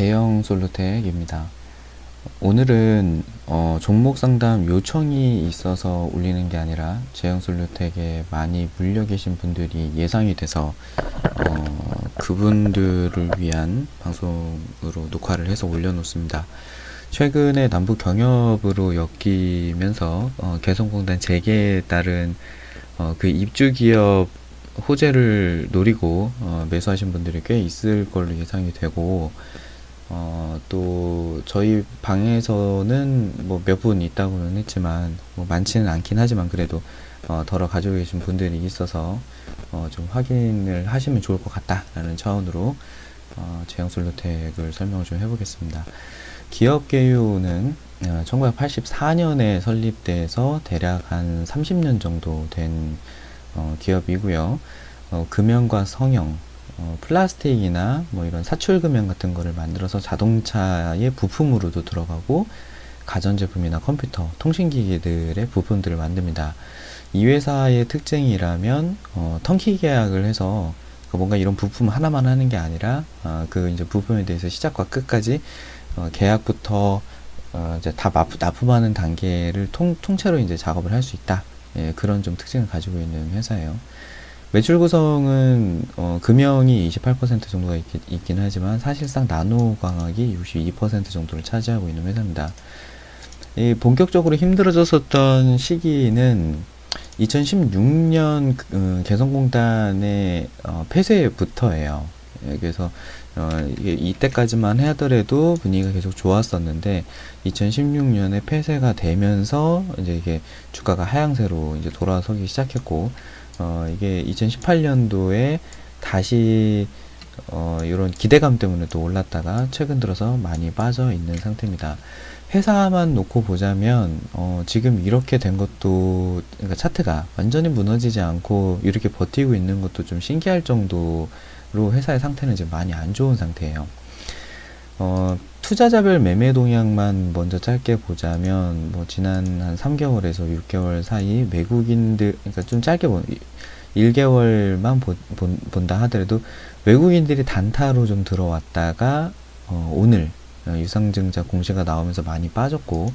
제형 솔루텍입니다. 오늘은 종목 상담 요청이 있어서 올리는 게 아니라 제형 솔루텍에 많이 물려 계신 분들이 예상이 돼서 그분들을 위한 방송으로 녹화를 해서 올려놓습니다. 최근에 남북 경협으로 엮이면서 개성공단 재개에 따른 그 입주 기업 호재를 노리고 매수하신 분들이 꽤 있을 걸로 예상이 되고, 또 저희 방에서는 뭐 몇 분 있다고는 했지만 뭐 많지는 않긴 하지만 그래도 덜어 가지고 계신 분들이 있어서 좀 확인을 하시면 좋을 것 같다라는 차원으로 제형 솔루텍을 설명을 좀 해보겠습니다. 기업 개요는 1984년에 설립돼서 대략 한 30년 정도 된 기업이고요. 금형과 성형, 플라스틱이나 뭐 이런 사출 금형 같은 거를 만들어서 자동차의 부품으로도 들어가고, 가전제품이나 컴퓨터, 통신기기들의 부품들을 만듭니다. 이 회사의 특징이라면 턴키 계약을 해서 뭔가 이런 부품 하나만 하는 게 아니라 그 이제 부품에 대해서 시작과 끝까지 계약부터 이제 다 납품하는 단계를 통째로 이제 작업을 할 수 있다. 예, 그런 좀 특징을 가지고 있는 회사예요. 매출 구성은 금형이 28% 정도가 있긴 하지만 사실상 나노 광학이 62% 정도를 차지하고 있는 회사입니다. 이 본격적으로 힘들어졌었던 시기는 2016년 개성공단의 폐쇄부터예요. 예, 그래서 이때까지만 하더라도 분위기가 계속 좋았었는데 2016년에 폐쇄가 되면서 이제 이게 주가가 하향세로 이제 돌아서기 시작했고, 이게 2018년도에 다시 이런 기대감 때문에 또 올랐다가 최근 들어서 많이 빠져 있는 상태입니다. 회사만 놓고 보자면 지금 이렇게 된 것도, 그러니까 차트가 완전히 무너지지 않고 이렇게 버티고 있는 것도 좀 신기할 정도로 회사의 상태는 지금 많이 안 좋은 상태예요. 투자자별 매매 동향만 먼저 짧게 보자면, 뭐 지난 한 3개월에서 6개월 사이 외국인들, 그러니까 좀 짧게 1개월만 본다 하더라도 외국인들이 단타로 좀 들어왔다가 오늘 유상증자 공시가 나오면서 많이 빠졌고,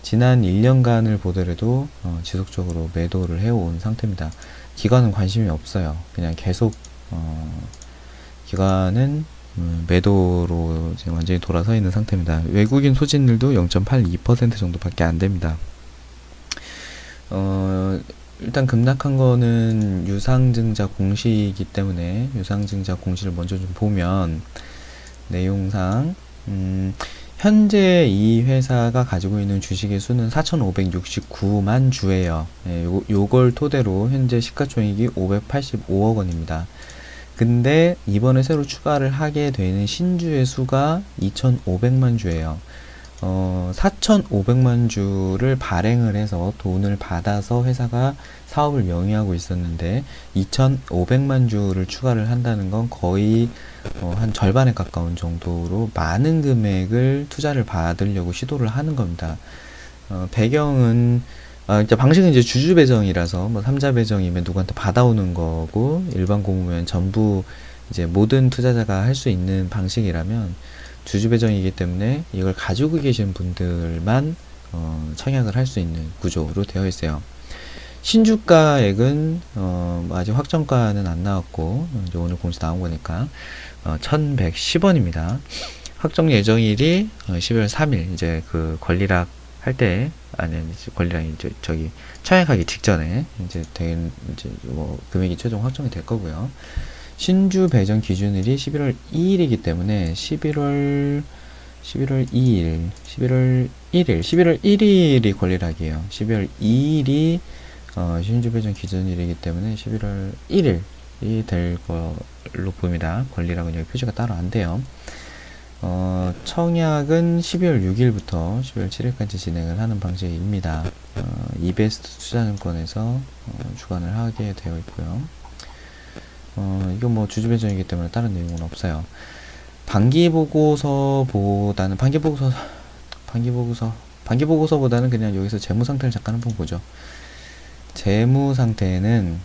지난 1년간을 보더라도 지속적으로 매도를 해온 상태입니다. 기관은 관심이 없어요. 그냥 계속 기관은 매도로 지금 완전히 돌아서 있는 상태입니다. 외국인 소진율도 0.82% 정도밖에 안 됩니다. 일단 급락한 거는 유상증자 공시이기 때문에 유상증자 공시를 먼저 좀 보면, 내용상 현재 이 회사가 가지고 있는 주식의 수는 4,569만 주예요. 예, 요걸 토대로 현재 시가총액이 585억 원입니다. 근데 이번에 새로 추가를 하게 되는 신주의 수가 2,500만 주예요. 4,500만 주를 발행을 해서 돈을 받아서 회사가 사업을 영위하고 있었는데 2,500만 주를 추가를 한다는 건 거의 한 절반에 가까운 정도로 많은 금액을 투자를 받으려고 시도를 하는 겁니다. 배경은 이제 방식은 이제 주주 배정이라서 뭐 3자 배정이면 누구한테 받아오는 거고, 일반 공무원 전부 이제 모든 투자자가 할 수 있는 방식이라면 주주 배정이기 때문에 이걸 가지고 계신 분들만 청약을 할 수 있는 구조로 되어 있어요. 신주가액은 아직 확정가는 안 나왔고, 이제 오늘 공시 나온 거니까 1,110원입니다. 확정 예정일이 12월 3일, 이제 그 권리락 할 때, 아니, 권리락 이제 저기 청약하기 직전에 이제 뭐 금액이 최종 확정이 될 거고요. 신주 배정 기준일이 11월 2일이기 때문에 11월 1일이 권리락이에요. 11월 2일이 신주 배정 기준일이기 때문에 11월 1일이 될 걸로 보입니다. 권리락은 여기 표시가 따로 안 돼요. 청약은 12월 6일부터 12월 7일까지 진행을 하는 방식입니다. 이베스트 투자증권에서 주관을 하게 되어 있고요. 이건 뭐 주주 배정이기 때문에 다른 내용은 없어요. 반기보고서보다는 반기보고서보다는 그냥 여기서 재무 상태를 잠깐 한번 보죠. 재무 상태에는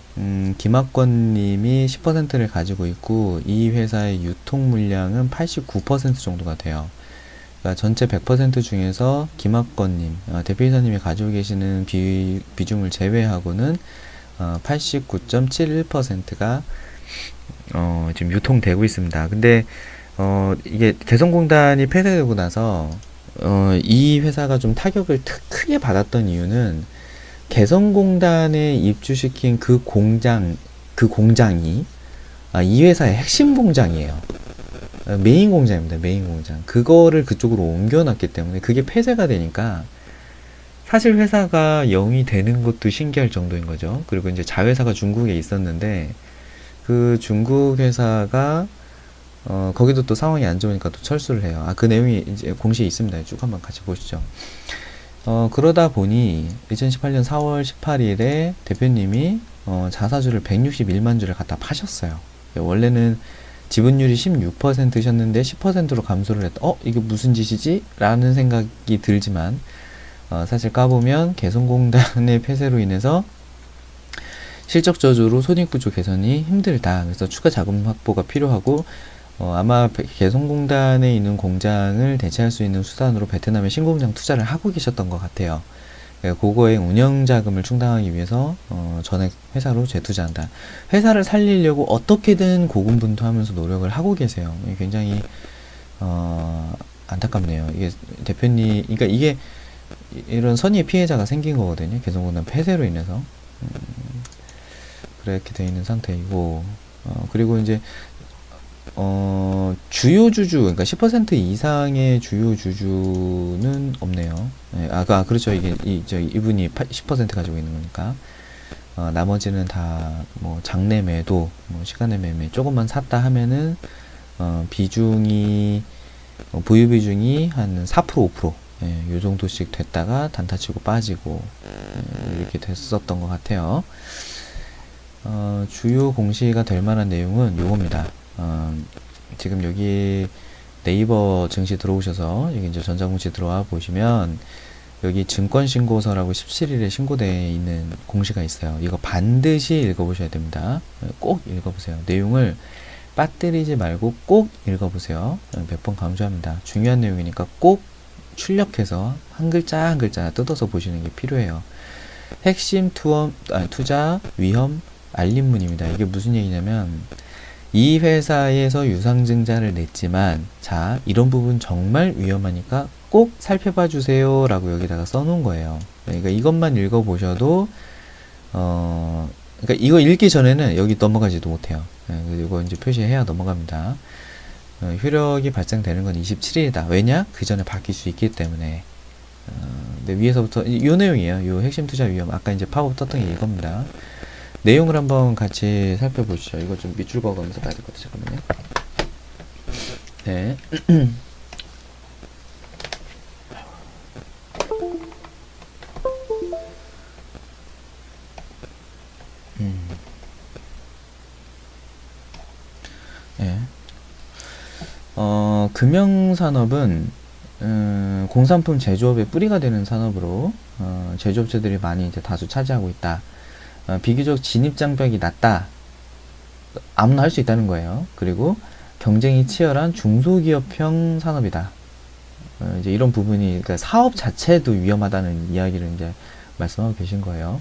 김학권님이 10%를 가지고 있고 이 회사의 유통 물량은 89% 정도가 돼요. 그러니까 전체 100% 중에서 김학권님 대표이사님이 가지고 계시는 비중을 제외하고는 89.71%가 지금 유통되고 있습니다. 근데 이게 개성공단이 폐쇄되고 나서 이 회사가 좀 타격을 크게 받았던 이유는 개성공단에 입주시킨 그 공장이 이 회사의 핵심 공장이에요. 메인 공장입니다. 메인 공장. 그거를 그쪽으로 옮겨놨기 때문에 그게 폐쇄가 되니까 사실 회사가 0이 되는 것도 신기할 정도인 거죠. 그리고 이제 자회사가 중국에 있었는데 그 중국 회사가 거기도 또 상황이 안 좋으니까 또 철수를 해요. 그 내용이 이제 공시에 있습니다. 쭉 한번 같이 보시죠. 그러다 보니 2018년 4월 18일에 대표님이 자사주를 161만 주를 갖다 파셨어요. 원래는 지분율이 16%셨는데 10%로 감소를 했다. 이게 무슨 짓이지? 라는 생각이 들지만 사실 까보면 개성공단의 폐쇄로 인해서 실적 저조로 손익구조 개선이 힘들다. 그래서 추가 자금 확보가 필요하고 아마 개성공단에 있는 공장을 대체할 수 있는 수단으로 베트남에 신공장 투자를 하고 계셨던 것 같아요. 그거의 운영 자금을 충당하기 위해서 전액 회사로 재투자한다. 회사를 살리려고 어떻게든 고군분투하면서 노력을 하고 계세요. 굉장히 안타깝네요. 이게 대표님, 그러니까 이게 이런 선의의 피해자가 생긴 거거든요. 개성공단 폐쇄로 인해서 그렇게 돼 있는 상태이고 그리고 이제 주요 주주, 그러니까 10% 이상의 주요 주주는 없네요. 네, 그렇죠. 이분이 10% 가지고 있는 거니까. 나머지는 다, 장내 매도, 시간의 매매, 조금만 샀다 하면은, 보유 비중이 한 4%, 5%, 요 정도씩 됐다가 단타 치고 빠지고, 이렇게 됐었던 것 같아요. 주요 공시가 될 만한 내용은 요겁니다. 지금 여기 네이버 증시 들어오셔서 여기 이제 전자공시 들어와 보시면 여기 증권신고서라고 17일에 신고되어 있는 공시가 있어요. 이거 반드시 읽어보셔야 됩니다. 꼭 읽어보세요. 내용을 빠뜨리지 말고 꼭 읽어보세요. 몇 번 강조합니다. 중요한 내용이니까 꼭 출력해서 한 글자 한 글자 뜯어서 보시는 게 필요해요. 핵심 투자 위험 알림문입니다. 이게 무슨 얘기냐면 이 회사에서 유상증자를 냈지만 자 이런 부분 정말 위험하니까 꼭 살펴봐 주세요 라고 여기다가 써놓은 거예요. 그러니까 이것만 읽어보셔도 그러니까 이거 읽기 전에는 여기 넘어가지도 못해요. 이거 이제 표시해야 넘어갑니다. 효력이 발생되는 건 27일이다. 왜냐? 그 전에 바뀔 수 있기 때문에. 근데 위에서부터 요 내용이에요. 요 핵심 투자 위험. 아까 이제 팝업 떴던 게 이겁니다. 내용을 한번 같이 살펴보시죠. 이거 좀 밑줄 그어가면서 봐야 될 것 같아요. 잠깐만요. 네. 네. 금융산업은 공산품 제조업의 뿌리가 되는 산업으로 제조업체들이 많이 이제 다수 차지하고 있다. 비교적 진입장벽이 낮다. 아무나 할 수 있다는 거예요. 그리고 경쟁이 치열한 중소기업형 산업이다. 이제 이런 부분이, 그러니까 사업 자체도 위험하다는 이야기를 이제 말씀하고 계신 거예요.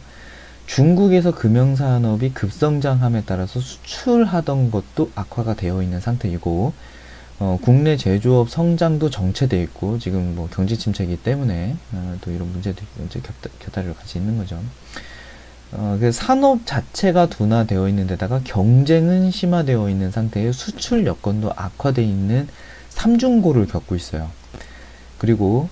중국에서 금융산업이 급성장함에 따라서 수출하던 것도 악화가 되어 있는 상태이고, 국내 제조업 성장도 정체되어 있고, 지금 뭐 경제 침체이기 때문에 또 이런 문제도 이제 곁다리로 같이 있는 거죠. 그 산업 자체가 둔화되어 있는 데다가 경쟁은 심화되어 있는 상태에 수출 여건도 악화되어 있는 삼중고를 겪고 있어요. 그리고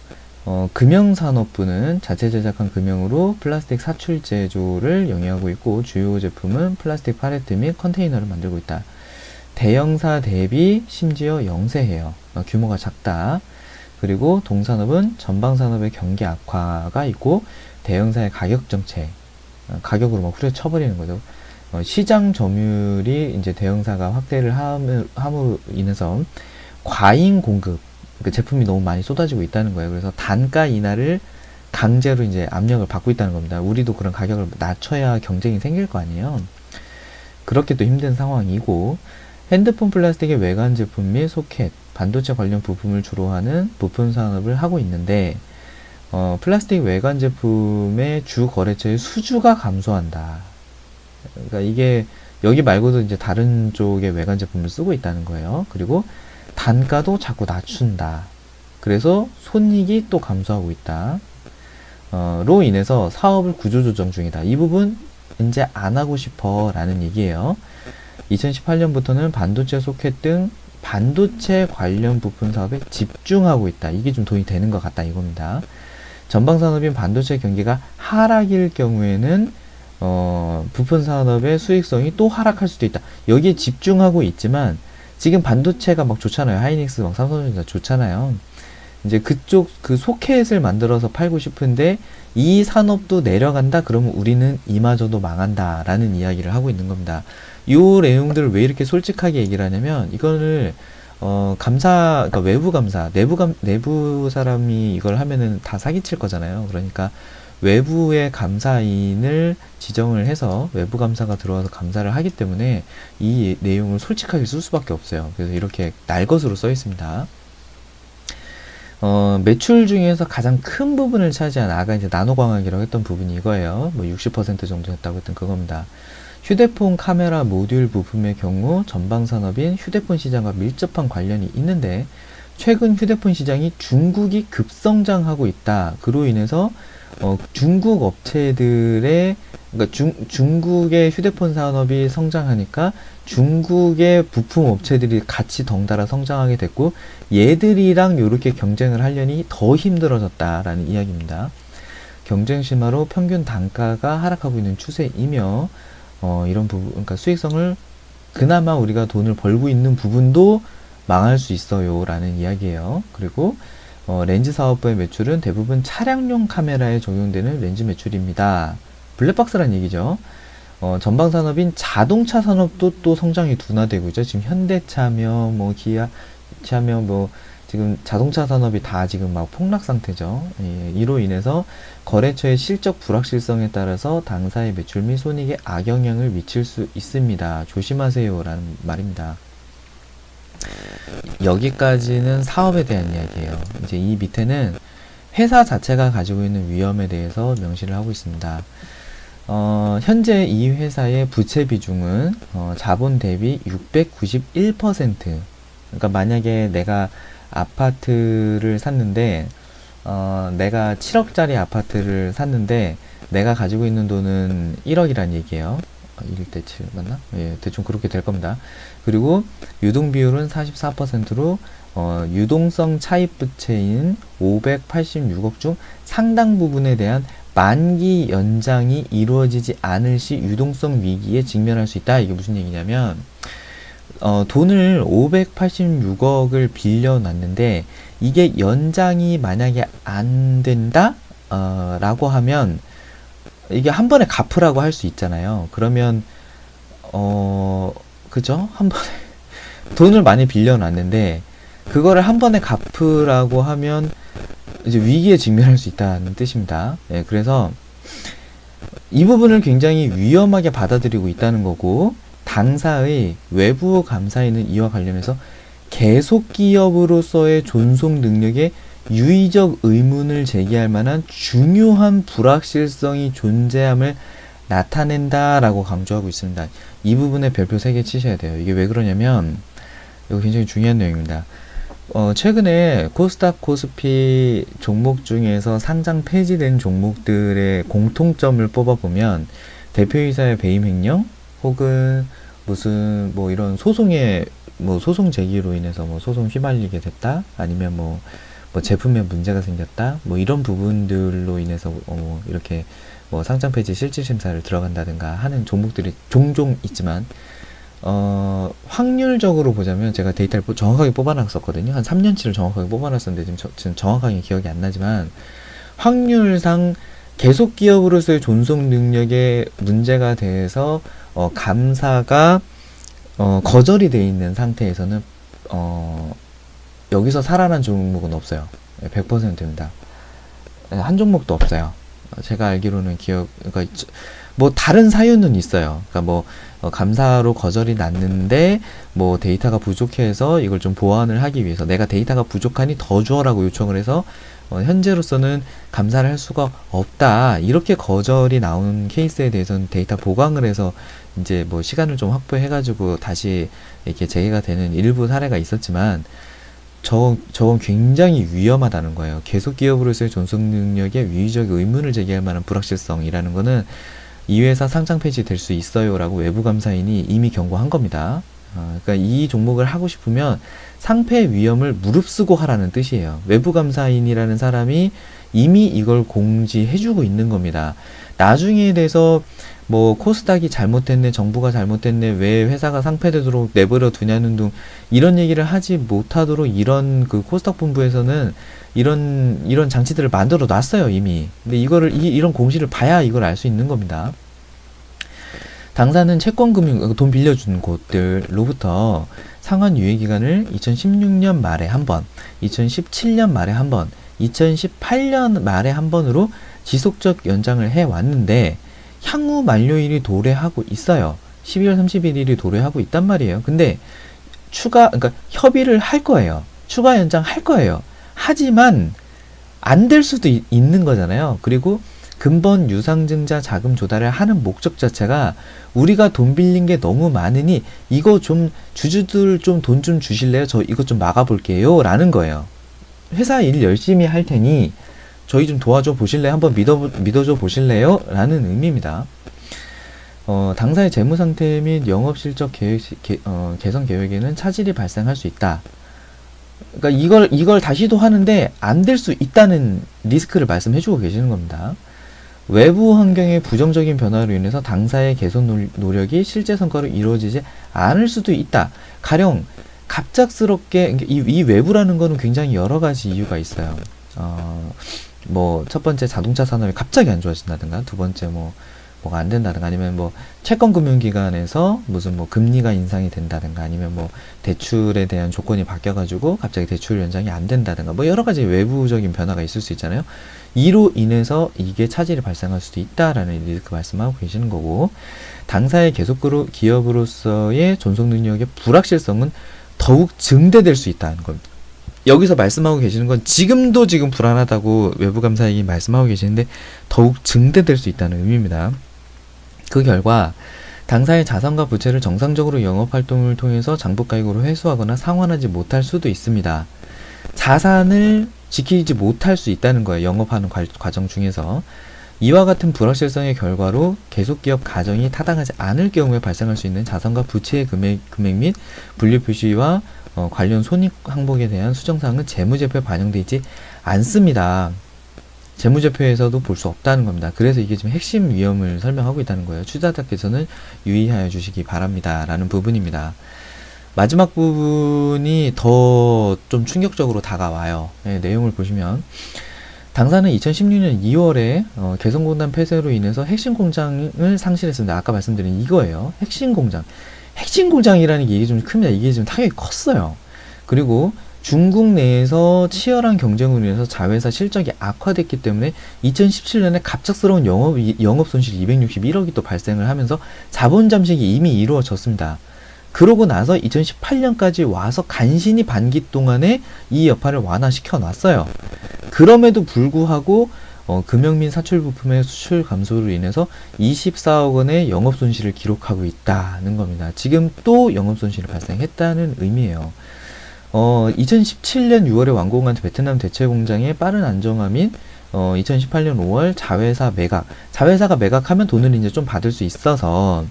금형산업부는 자체 제작한 금형으로 플라스틱 사출 제조를 영위하고 있고 주요 제품은 플라스틱 팔레트 및 컨테이너를 만들고 있다. 대형사 대비 심지어 영세해요. 규모가 작다. 그리고 동산업은 전방산업의 경기 악화가 있고 대형사의 가격 정책, 가격으로 막 후려쳐버리는 거죠. 시장 점유율이 이제 대형사가 확대를 함으로 인해서 과잉 공급, 그 제품이 너무 많이 쏟아지고 있다는 거예요. 그래서 단가 인하를 강제로 이제 압력을 받고 있다는 겁니다. 우리도 그런 가격을 낮춰야 경쟁이 생길 거 아니에요. 그렇게 또 힘든 상황이고, 핸드폰 플라스틱의 외관 제품 및 소켓, 반도체 관련 부품을 주로 하는 부품 산업을 하고 있는데, 플라스틱 외관 제품의 주 거래처의 수주가 감소한다. 그러니까 이게 여기 말고도 이제 다른 쪽의 외관 제품을 쓰고 있다는 거예요. 그리고 단가도 자꾸 낮춘다. 그래서 손익이 또 감소하고 있다. 로 인해서 사업을 구조조정 중이다. 이 부분 이제 안 하고 싶어 라는 얘기예요. 2018년부터는 반도체 소켓 등 반도체 관련 부품 사업에 집중하고 있다. 이게 좀 돈이 되는 것 같다 이겁니다. 전방 산업인 반도체 경기가 하락일 경우에는 부품 산업의 수익성이 또 하락할 수도 있다. 여기에 집중하고 있지만 지금 반도체가 막 좋잖아요. 하이닉스 막 삼성전자 좋잖아요. 이제 그쪽 그 소켓을 만들어서 팔고 싶은데 이 산업도 내려간다 그러면 우리는 이마저도 망한다 라는 이야기를 하고 있는 겁니다. 요 내용들을 왜 이렇게 솔직하게 얘기를 하냐면 이거를 그러니까 외부 감사, 내부 사람이 이걸 하면은 다 사기칠 거잖아요. 그러니까 외부의 감사인을 지정을 해서 외부 감사가 들어와서 감사를 하기 때문에 이 내용을 솔직하게 쓸 수밖에 없어요. 그래서 이렇게 날것으로 써 있습니다. 매출 중에서 가장 큰 부분을 차지한 아까 이제 나노광학이라고 했던 부분이 이거예요. 뭐 60% 정도 됐다고 했던 그겁니다. 휴대폰 카메라 모듈 부품의 경우 전방 산업인 휴대폰 시장과 밀접한 관련이 있는데 최근 휴대폰 시장이 중국이 급성장하고 있다. 그로 인해서 중국 업체들의 그러니까 중국의 휴대폰 산업이 성장하니까 중국의 부품 업체들이 같이 덩달아 성장하게 됐고 얘들이랑 이렇게 경쟁을 하려니 더 힘들어졌다라는 이야기입니다. 경쟁 심화로 평균 단가가 하락하고 있는 추세이며 이런 부분, 그러니까 수익성을 그나마 우리가 돈을 벌고 있는 부분도 망할 수 있어요 라는 이야기예요. 그리고 렌즈 사업부의 매출은 대부분 차량용 카메라에 적용되는 렌즈 매출입니다. 블랙박스란 얘기죠. 전방 산업인 자동차 산업도 또 성장이 둔화되고 있죠. 지금 현대차며 뭐 기아차며 뭐 지금 자동차 산업이 다 지금 막 폭락 상태죠. 예, 이로 인해서 거래처의 실적 불확실성에 따라서 당사의 매출 및 손익에 악영향을 미칠 수 있습니다. 조심하세요 라는 말입니다. 여기까지는 사업에 대한 이야기예요. 이제 이 밑에는 회사 자체가 가지고 있는 위험에 대해서 명시를 하고 있습니다. 현재 이 회사의 부채 비중은 자본 대비 691%. 그러니까 만약에 내가 아파트를 샀는데 내가 7억짜리 아파트를 샀는데 내가 가지고 있는 돈은 1억이란 얘기예요. 1대 7 맞나? 예, 대충 그렇게 될 겁니다. 그리고 유동 비율은 44%로 유동성 차입 부채인 586억 중 상당 부분에 대한 만기 연장이 이루어지지 않을 시 유동성 위기에 직면할 수 있다. 이게 무슨 얘기냐면 돈을 586억을 빌려놨는데 이게 연장이 만약에 안 된다? 라고 하면 이게 한 번에 갚으라고 할 수 있잖아요. 그러면 그죠? 한 번에 돈을 많이 빌려놨는데 그거를 한 번에 갚으라고 하면 이제 위기에 직면할 수 있다는 뜻입니다. 예, 그래서 이 부분을 굉장히 위험하게 받아들이고 있다는 거고 당사의 외부 감사인은 이와 관련해서 계속 기업으로서의 존속 능력에 유의적 의문을 제기할 만한 중요한 불확실성이 존재함을 나타낸다라고 강조하고 있습니다. 이 부분에 별표 3개 치셔야 돼요. 이게 왜 그러냐면 이거 굉장히 중요한 내용입니다. 최근에 코스닥 코스피 종목 중에서 상장 폐지된 종목들의 공통점을 뽑아보면 대표이사의 배임 횡령 혹은 무슨 뭐 이런 소송에 뭐 소송 제기로 인해서 뭐 소송 휘말리게 됐다 아니면 뭐 제품에 문제가 생겼다 뭐 이런 부분들로 인해서 이렇게 뭐 상장 폐지 실질 심사를 들어간다든가 하는 종목들이 종종 있지만 확률적으로 보자면 제가 데이터를 정확하게 뽑아놨었거든요. 한 3년치를 정확하게 뽑아놨었는데 지금 정확하게 기억이 안 나지만 확률상 계속 기업으로서의 존속 능력에 문제가 돼서 감사가 거절이 돼 있는 상태에서는 여기서 살아난 종목은 없어요. 100%입니다. 한 종목도 없어요. 제가 알기로는 그러니까 뭐 다른 사유는 있어요. 그러니까 뭐 감사로 거절이 났는데 뭐 데이터가 부족해서 이걸 좀 보완을 하기 위해서 내가 데이터가 부족하니 더 줘라고 요청을 해서 현재로서는 감사를 할 수가 없다, 이렇게 거절이 나온 케이스에 대해서는 데이터 보강을 해서 이제 뭐 시간을 좀 확보해 가지고 다시 이렇게 재개가 되는 일부 사례가 있었지만, 저건 굉장히 위험하다는 거예요. 계속 기업으로서의 존속 능력에 위의적 의문을 제기할 만한 불확실성이라는 거는 이 회사 상장 폐지 될 수 있어요 라고 외부 감사인이 이미 경고한 겁니다. 그러니까 이 종목을 하고 싶으면 상폐 위험을 무릅쓰고 하라는 뜻이에요. 외부 감사인이라는 사람이 이미 이걸 공지해주고 있는 겁니다. 나중에 돼서 뭐 코스닥이 잘못됐네, 정부가 잘못됐네, 왜 회사가 상폐되도록 내버려 두냐는 등 이런 얘기를 하지 못하도록 이런 그 코스닥 본부에서는 이런 장치들을 만들어 놨어요, 이미. 근데 이런 공시를 봐야 이걸 알 수 있는 겁니다. 당사는 채권금융, 돈 빌려준 곳들로부터 상환 유예기간을 2016년 말에 한 번, 2017년 말에 한 번, 2018년 말에 한 번으로 지속적 연장을 해왔는데 향후 만료일이 도래하고 있어요. 12월 31일이 도래하고 있단 말이에요. 근데 그러니까 협의를 할 거예요. 추가 연장 할 거예요. 하지만 안 될 수도 있는 거잖아요. 그리고 근본 유상증자 자금 조달을 하는 목적 자체가 우리가 돈 빌린 게 너무 많으니 이거 좀 주주들 좀 돈 좀 주실래요? 저 이거 좀 막아볼게요 라는 거예요. 회사 일 열심히 할 테니 저희 좀 도와줘 보실래요? 한번 믿어줘 보실래요? 라는 의미입니다. 당사의 재무상태 및 영업실적 개선 계획에는 차질이 발생할 수 있다. 그러니까 이걸 다시 시도하는데 안 될 수 있다는 리스크를 말씀해주고 계시는 겁니다. 외부 환경의 부정적인 변화로 인해서 당사의 개선 노력이 실제 성과로 이루어지지 않을 수도 있다. 가령 갑작스럽게 이 외부라는 거는 굉장히 여러 가지 이유가 있어요. 뭐 첫 번째 자동차 산업이 갑자기 안 좋아진다든가, 두 번째 뭐가 안 된다든가, 아니면 뭐 채권금융기관에서 무슨 뭐 금리가 인상이 된다든가, 아니면 뭐 대출에 대한 조건이 바뀌어가지고 갑자기 대출 연장이 안 된다든가, 뭐 여러 가지 외부적인 변화가 있을 수 있잖아요. 이로 인해서 이게 차질이 발생할 수도 있다라는 리스크 말씀하고 계시는 거고, 당사의 계속으로 기업으로서의 존속 능력의 불확실성은 더욱 증대될 수 있다는 겁니다. 여기서 말씀하고 계시는 건 지금 불안하다고 외부 감사에게 말씀하고 계시는데 더욱 증대될 수 있다는 의미입니다. 그 결과 당사의 자산과 부채를 정상적으로 영업활동을 통해서 장부가액으로 회수하거나 상환하지 못할 수도 있습니다. 자산을 지키지 못할 수 있다는 거예요. 영업하는 과정 중에서. 이와 같은 불확실성의 결과로 계속기업 가정이 타당하지 않을 경우에 발생할 수 있는 자산과 부채의 금액 및 분류 표시와 관련 손익 항목에 대한 수정사항은 재무제표에 반영되어 있지 않습니다. 재무제표에서도 볼 수 없다는 겁니다. 그래서 이게 지금 핵심 위험을 설명하고 있다는 거예요. 투자자께서는 유의하여 주시기 바랍니다 라는 부분입니다. 마지막 부분이 더 좀 충격적으로 다가와요. 네, 내용을 보시면 당사는 2016년 2월에 개성공단 폐쇄로 인해서 핵심 공장을 상실했습니다. 아까 말씀드린 이거예요. 핵심 공장이라는 게 이게 좀 큽니다. 이게 지금 타격이 컸어요. 그리고 중국 내에서 치열한 경쟁으로 인해서 자회사 실적이 악화됐기 때문에 2017년에 갑작스러운 영업 손실 261억이 또 발생을 하면서 자본 잠식이 이미 이루어졌습니다. 그러고 나서 2018년까지 와서 간신히 반기 동안에 이 여파를 완화시켜 놨어요. 그럼에도 불구하고 금형 및 사출 부품의 수출 감소로 인해서 24억 원의 영업 손실을 기록하고 있다는 겁니다. 지금 또 영업 손실이 발생했다는 의미예요. 2017년 6월에 완공한 베트남 대체 공장의 빠른 안정화 및 2018년 5월 자회사가 매각하면 돈을 이제 좀 받을 수 있어서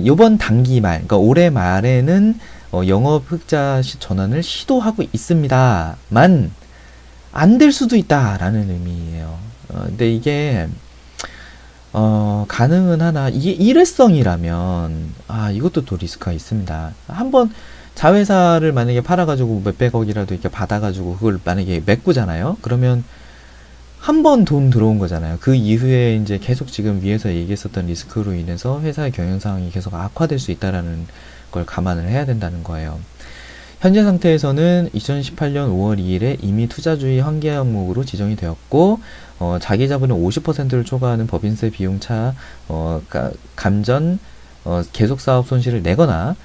요번 단기 말, 그러니까 올해 말에는 영업 흑자 전환을 시도하고 있습니다만 안 될 수도 있다라는 의미예요. 근데 이게 가능은 하나, 이게 일회성이라면 이것도 또 리스크가 있습니다. 한번 자회사를 만약에 팔아가지고 몇백억이라도 이렇게 받아가지고 그걸 만약에 메꾸잖아요. 그러면 한 번 돈 들어온 거잖아요. 그 이후에 이제 계속 지금 위에서 얘기했었던 리스크로 인해서 회사의 경영 상황이 계속 악화될 수 있다라는 걸 감안을 해야 된다는 거예요. 현재 상태에서는 2018년 5월 2일에 이미 투자주의 환기 항목으로 지정이 되었고, 자기 자본의 50%를 초과하는 법인세 비용차, 감전, 계속 사업 손실을 내거나,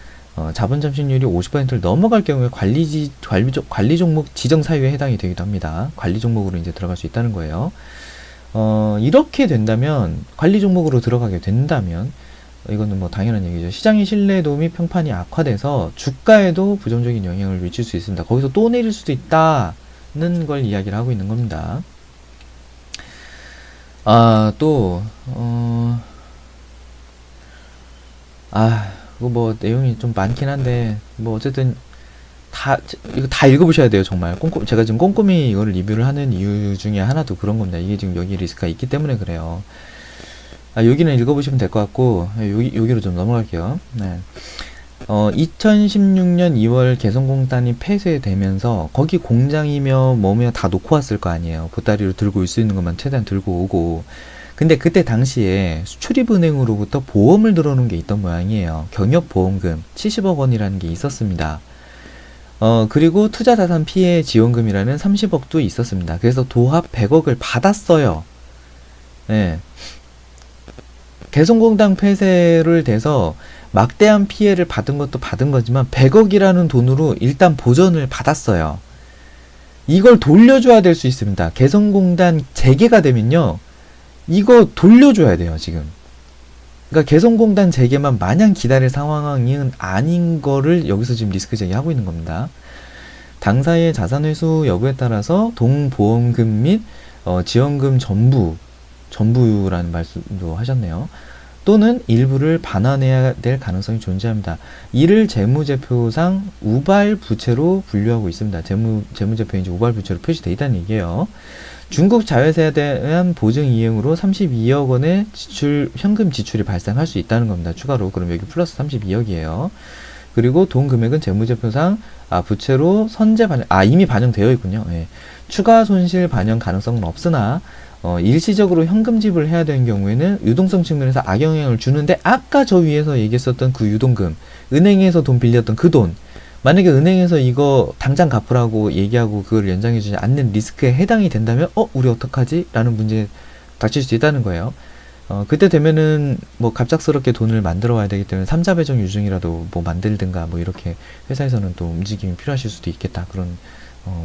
자본 잠식률이 50%를 넘어갈 경우에 관리 종목 지정 사유에 해당이 되기도 합니다. 관리 종목으로 이제 들어갈 수 있다는 거예요. 이렇게 된다면, 관리 종목으로 들어가게 된다면, 이거는 뭐 당연한 얘기죠. 시장의 신뢰도 및 평판이 악화돼서 주가에도 부정적인 영향을 미칠 수 있습니다. 거기서 또 내릴 수도 있다는 걸 이야기를 하고 있는 겁니다. 그거 뭐 내용이 좀 많긴 한데, 뭐 어쨌든 이거 다 읽어보셔야 돼요, 정말. 제가 지금 꼼꼼히 이거를 리뷰를 하는 이유 중에 하나도 그런 겁니다. 이게 지금 여기 리스크가 있기 때문에 그래요. 여기는 읽어보시면 될 것 같고, 여기로 좀 넘어갈게요. 네. 2016년 2월 개성공단이 폐쇄되면서, 거기 공장이며 뭐며 다 놓고 왔을 거 아니에요. 보따리로 들고 올 수 있는 것만 최대한 들고 오고. 근데 그때 당시에 수출입은행으로부터 보험을 들어놓은 게 있던 모양이에요. 경협보험금 70억 원이라는 게 있었습니다. 그리고 투자자산 피해 지원금이라는 30억도 있었습니다. 그래서 도합 100억을 받았어요. 네. 개성공단 폐쇄를 돼서 막대한 피해를 받은 것도 받은 거지만 100억이라는 돈으로 일단 보전을 받았어요. 이걸 돌려줘야 될 수 있습니다. 개성공단 재개가 되면요, 이거 돌려줘야 돼요, 지금. 그러니까 개성공단 재개만 마냥 기다릴 상황은 아닌 거를 여기서 지금 리스크 제기하고 있는 겁니다. 당사의 자산회수 여부에 따라서 동보험금 및 지원금 전부라는 말씀도 하셨네요. 또는 일부를 반환해야 될 가능성이 존재합니다. 이를 재무제표상 우발부채로 분류하고 있습니다. 재무제표에 이제 우발부채로 표시되어 있다는 얘기예요. 중국 자회사에 대한 보증 이행으로 32억 원의 현금 지출이 발생할 수 있다는 겁니다. 추가로. 그럼 여기 플러스 32억이에요. 그리고 돈 금액은 재무제표상 부채로 선제 반영, 이미 반영되어 있군요. 예. 추가 손실 반영 가능성은 없으나 일시적으로 현금 지불을 해야 되는 경우에는 유동성 측면에서 악영향을 주는데, 아까 저 위에서 얘기했었던 그 유동금, 은행에서 돈 빌렸던 그 돈, 만약에 은행에서 이거 당장 갚으라고 얘기하고 그걸 연장해주지 않는 리스크에 해당이 된다면 우리 어떡하지? 라는 문제에 닥칠 수 있다는 거예요. 그때 되면은 뭐 갑작스럽게 돈을 만들어 와야 되기 때문에 3자 배정 유증이라도 뭐 만들든가 뭐 이렇게 회사에서는 또 움직임이 필요하실 수도 있겠다, 그런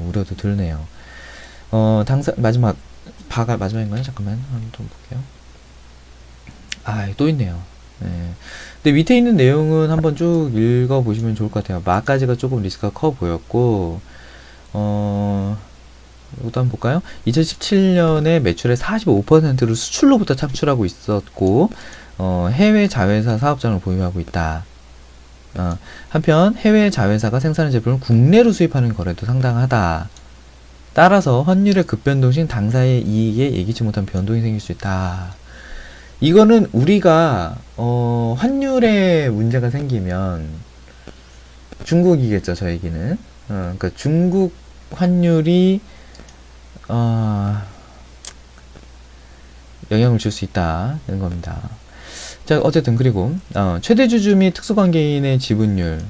우려도 들네요. 마지막인가요? 잠깐만 한번 볼게요. 또 있네요. 네. 근데 밑에 있는 내용은 한번 쭉 읽어보시면 좋을 것 같아요. 마까지가 조금 리스크가 커 보였고, 이것도 한번 볼까요? 2017년에 매출의 45%를 수출로부터 창출하고 있었고, 해외 자회사 사업장을 보유하고 있다. 한편 해외 자회사가 생산한 제품을 국내로 수입하는 거래도 상당하다. 따라서 환율의 급변동 시 당사의 이익에 예기치 못한 변동이 생길 수 있다. 이거는 우리가 환율에 문제가 생기면 중국이겠죠, 저 얘기는. 그러니까 중국 환율이 영향을 줄 수 있다는 겁니다. 자, 어쨌든 그리고 최대 주주 및 특수관계인의 지분율,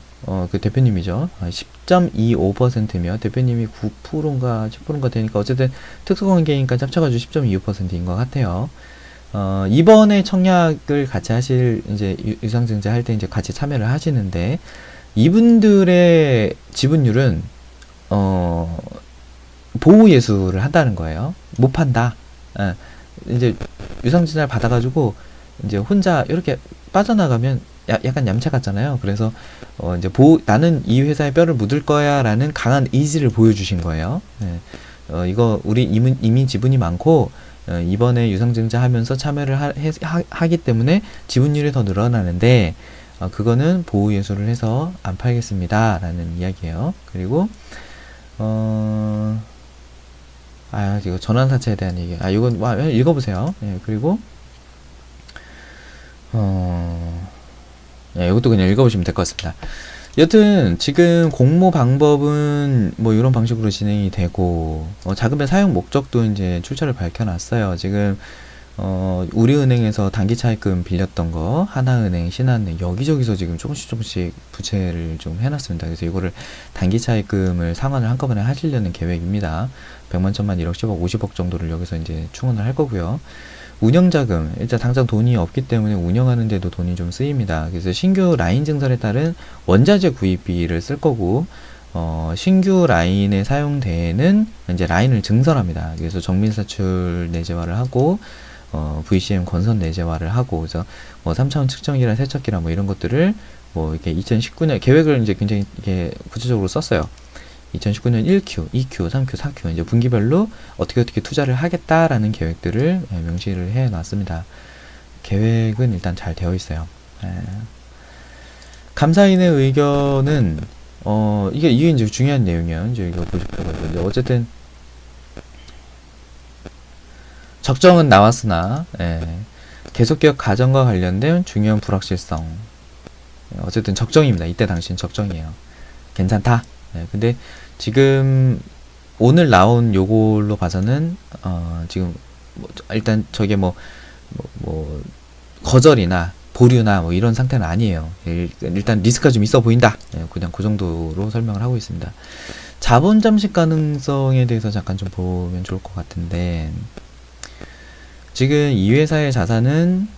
그 대표님이죠. 10.25%며 대표님이 9%인가 10%인가 되니까 어쨌든 특수관계인까지 합쳐가지고 10.25%인 것 같아요. 이번에 청약을 같이 하실 이제 유상증자 할 때 이제 같이 참여를 하시는데, 이분들의 지분율은 보호 예수를 한다는 거예요. 못 판다. 이제 유상증자를 받아가지고 이제 혼자 이렇게 빠져나가면 약간 얌체 같잖아요. 그래서 이제 나는 이 회사에 뼈를 묻을 거야라는 강한 의지를 보여주신 거예요. 이거 우리 이미 지분이 많고 이번에 유상증자 하면서 참여를 하기 때문에 지분율이 더 늘어나는데, 그거는 보호 예수를 해서 안 팔겠습니다 라는 이야기예요. 그리고 이거 전환사채에 대한 얘기. 이건 읽어보세요. 그리고 이것도 그냥 읽어보시면 될 것 같습니다. 여튼 지금 공모 방법은 뭐 이런 방식으로 진행이 되고, 자금의 사용 목적도 이제 출처를 밝혀놨어요. 지금 우리은행에서 단기 차입금 빌렸던 거, 하나은행, 신한은행 여기저기서 지금 조금씩 부채를 좀 해놨습니다. 그래서 이거를 단기 차입금을 상환을 한꺼번에 하시려는 계획입니다. 100만, 1000만, 1억, 10억, 50억 정도를 여기서 이제 충원을 할 거고요. 운영자금, 일단 당장 돈이 없기 때문에 운영하는데도 돈이 좀 쓰입니다. 그래서 신규 라인 증설에 따른 원자재 구입비를 쓸 거고, 신규 라인에 사용되는 이제 라인을 증설합니다. 그래서 정밀사출 내재화를 하고, VCM 건선 내재화를 하고, 그래서 뭐 3차원 측정기랑 세척기랑 뭐 이런 것들을 뭐 이렇게 2019년 계획을 이제 굉장히 이렇게 구체적으로 썼어요. 2019년 1Q, 2Q, 3Q, 4Q 이제 분기별로 어떻게 투자를 하겠다라는 계획들을 명시를 해 놨습니다. 계획은 일단 잘 되어 있어요. 감사인의 의견은 이게 이제 중요한 내용이에요. 이제 이거 보십시오. 이제 어쨌든 적정은 나왔으나 계속기업 가정과 관련된 중요한 불확실성 어쨌든 적정입니다. 이때 당시엔 적정이에요. 괜찮다. 근데 지금 오늘 나온 요걸로 봐서는 지금 일단 저게 뭐 거절이나 보류나 뭐 이런 상태는 아니에요. 일단 리스크가 좀 있어 보인다. 그냥 그 정도로 설명을 하고 있습니다. 자본 잠식 가능성에 대해서 잠깐 좀 보면 좋을 것 같은데 지금 이 회사의 자산은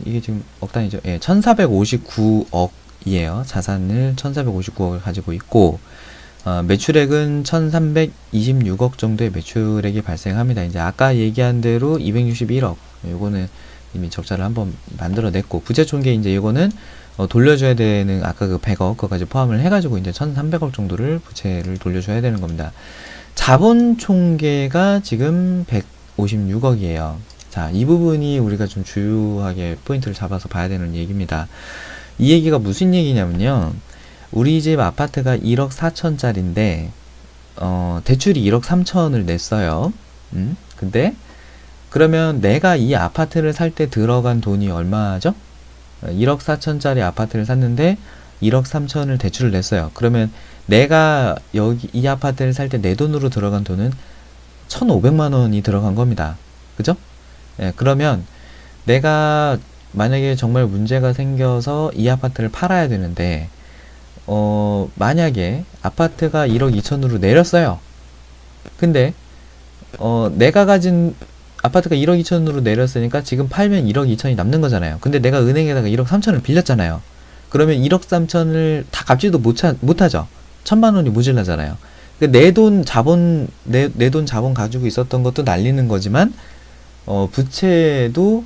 이게 지금 억 단위죠. 1459억이에요. 자산을 1459억을 가지고 있고 매출액은 1326억 정도의 매출액이 발생합니다. 이제 아까 얘기한 대로 261억 요거는 이미 적자를 한번 만들어냈고 부채 총계 이제 이거는 돌려줘야 되는 아까 그 100억 그거까지 포함을 해가지고 이제 1300억 정도를 부채를 돌려줘야 되는 겁니다. 자본 총계가 지금 156억이에요. 자, 이 부분이 우리가 좀 주요하게 포인트를 잡아서 봐야 되는 얘기입니다. 이 얘기가 무슨 얘기냐면요. 우리 집 아파트가 1억 4천짜리인데 대출이 1억 3천을 냈어요. 근데 그러면 내가 이 아파트를 살 때 들어간 돈이 얼마죠? 1억 4천짜리 아파트를 샀는데 1억 3천을 대출을 냈어요. 그러면 내가 여기 이 아파트를 살 때 내 돈으로 들어간 돈은 1,500만 원이 들어간 겁니다. 그죠? 그러면 내가 만약에 정말 문제가 생겨서 이 아파트를 팔아야 되는데 만약에 아파트가 1억 2천으로 내렸어요. 근데 내가 가진 아파트가 1억 2천으로 내렸으니까 지금 팔면 1억 2천이 남는 거잖아요. 근데 내가 은행에다가 1억 3천을 빌렸잖아요. 그러면 1억 3천을 다 갚지도 못하죠. 1,000만 원이 모질라잖아요. 내 돈 자본 가지고 있었던 것도 날리는 거지만 부채도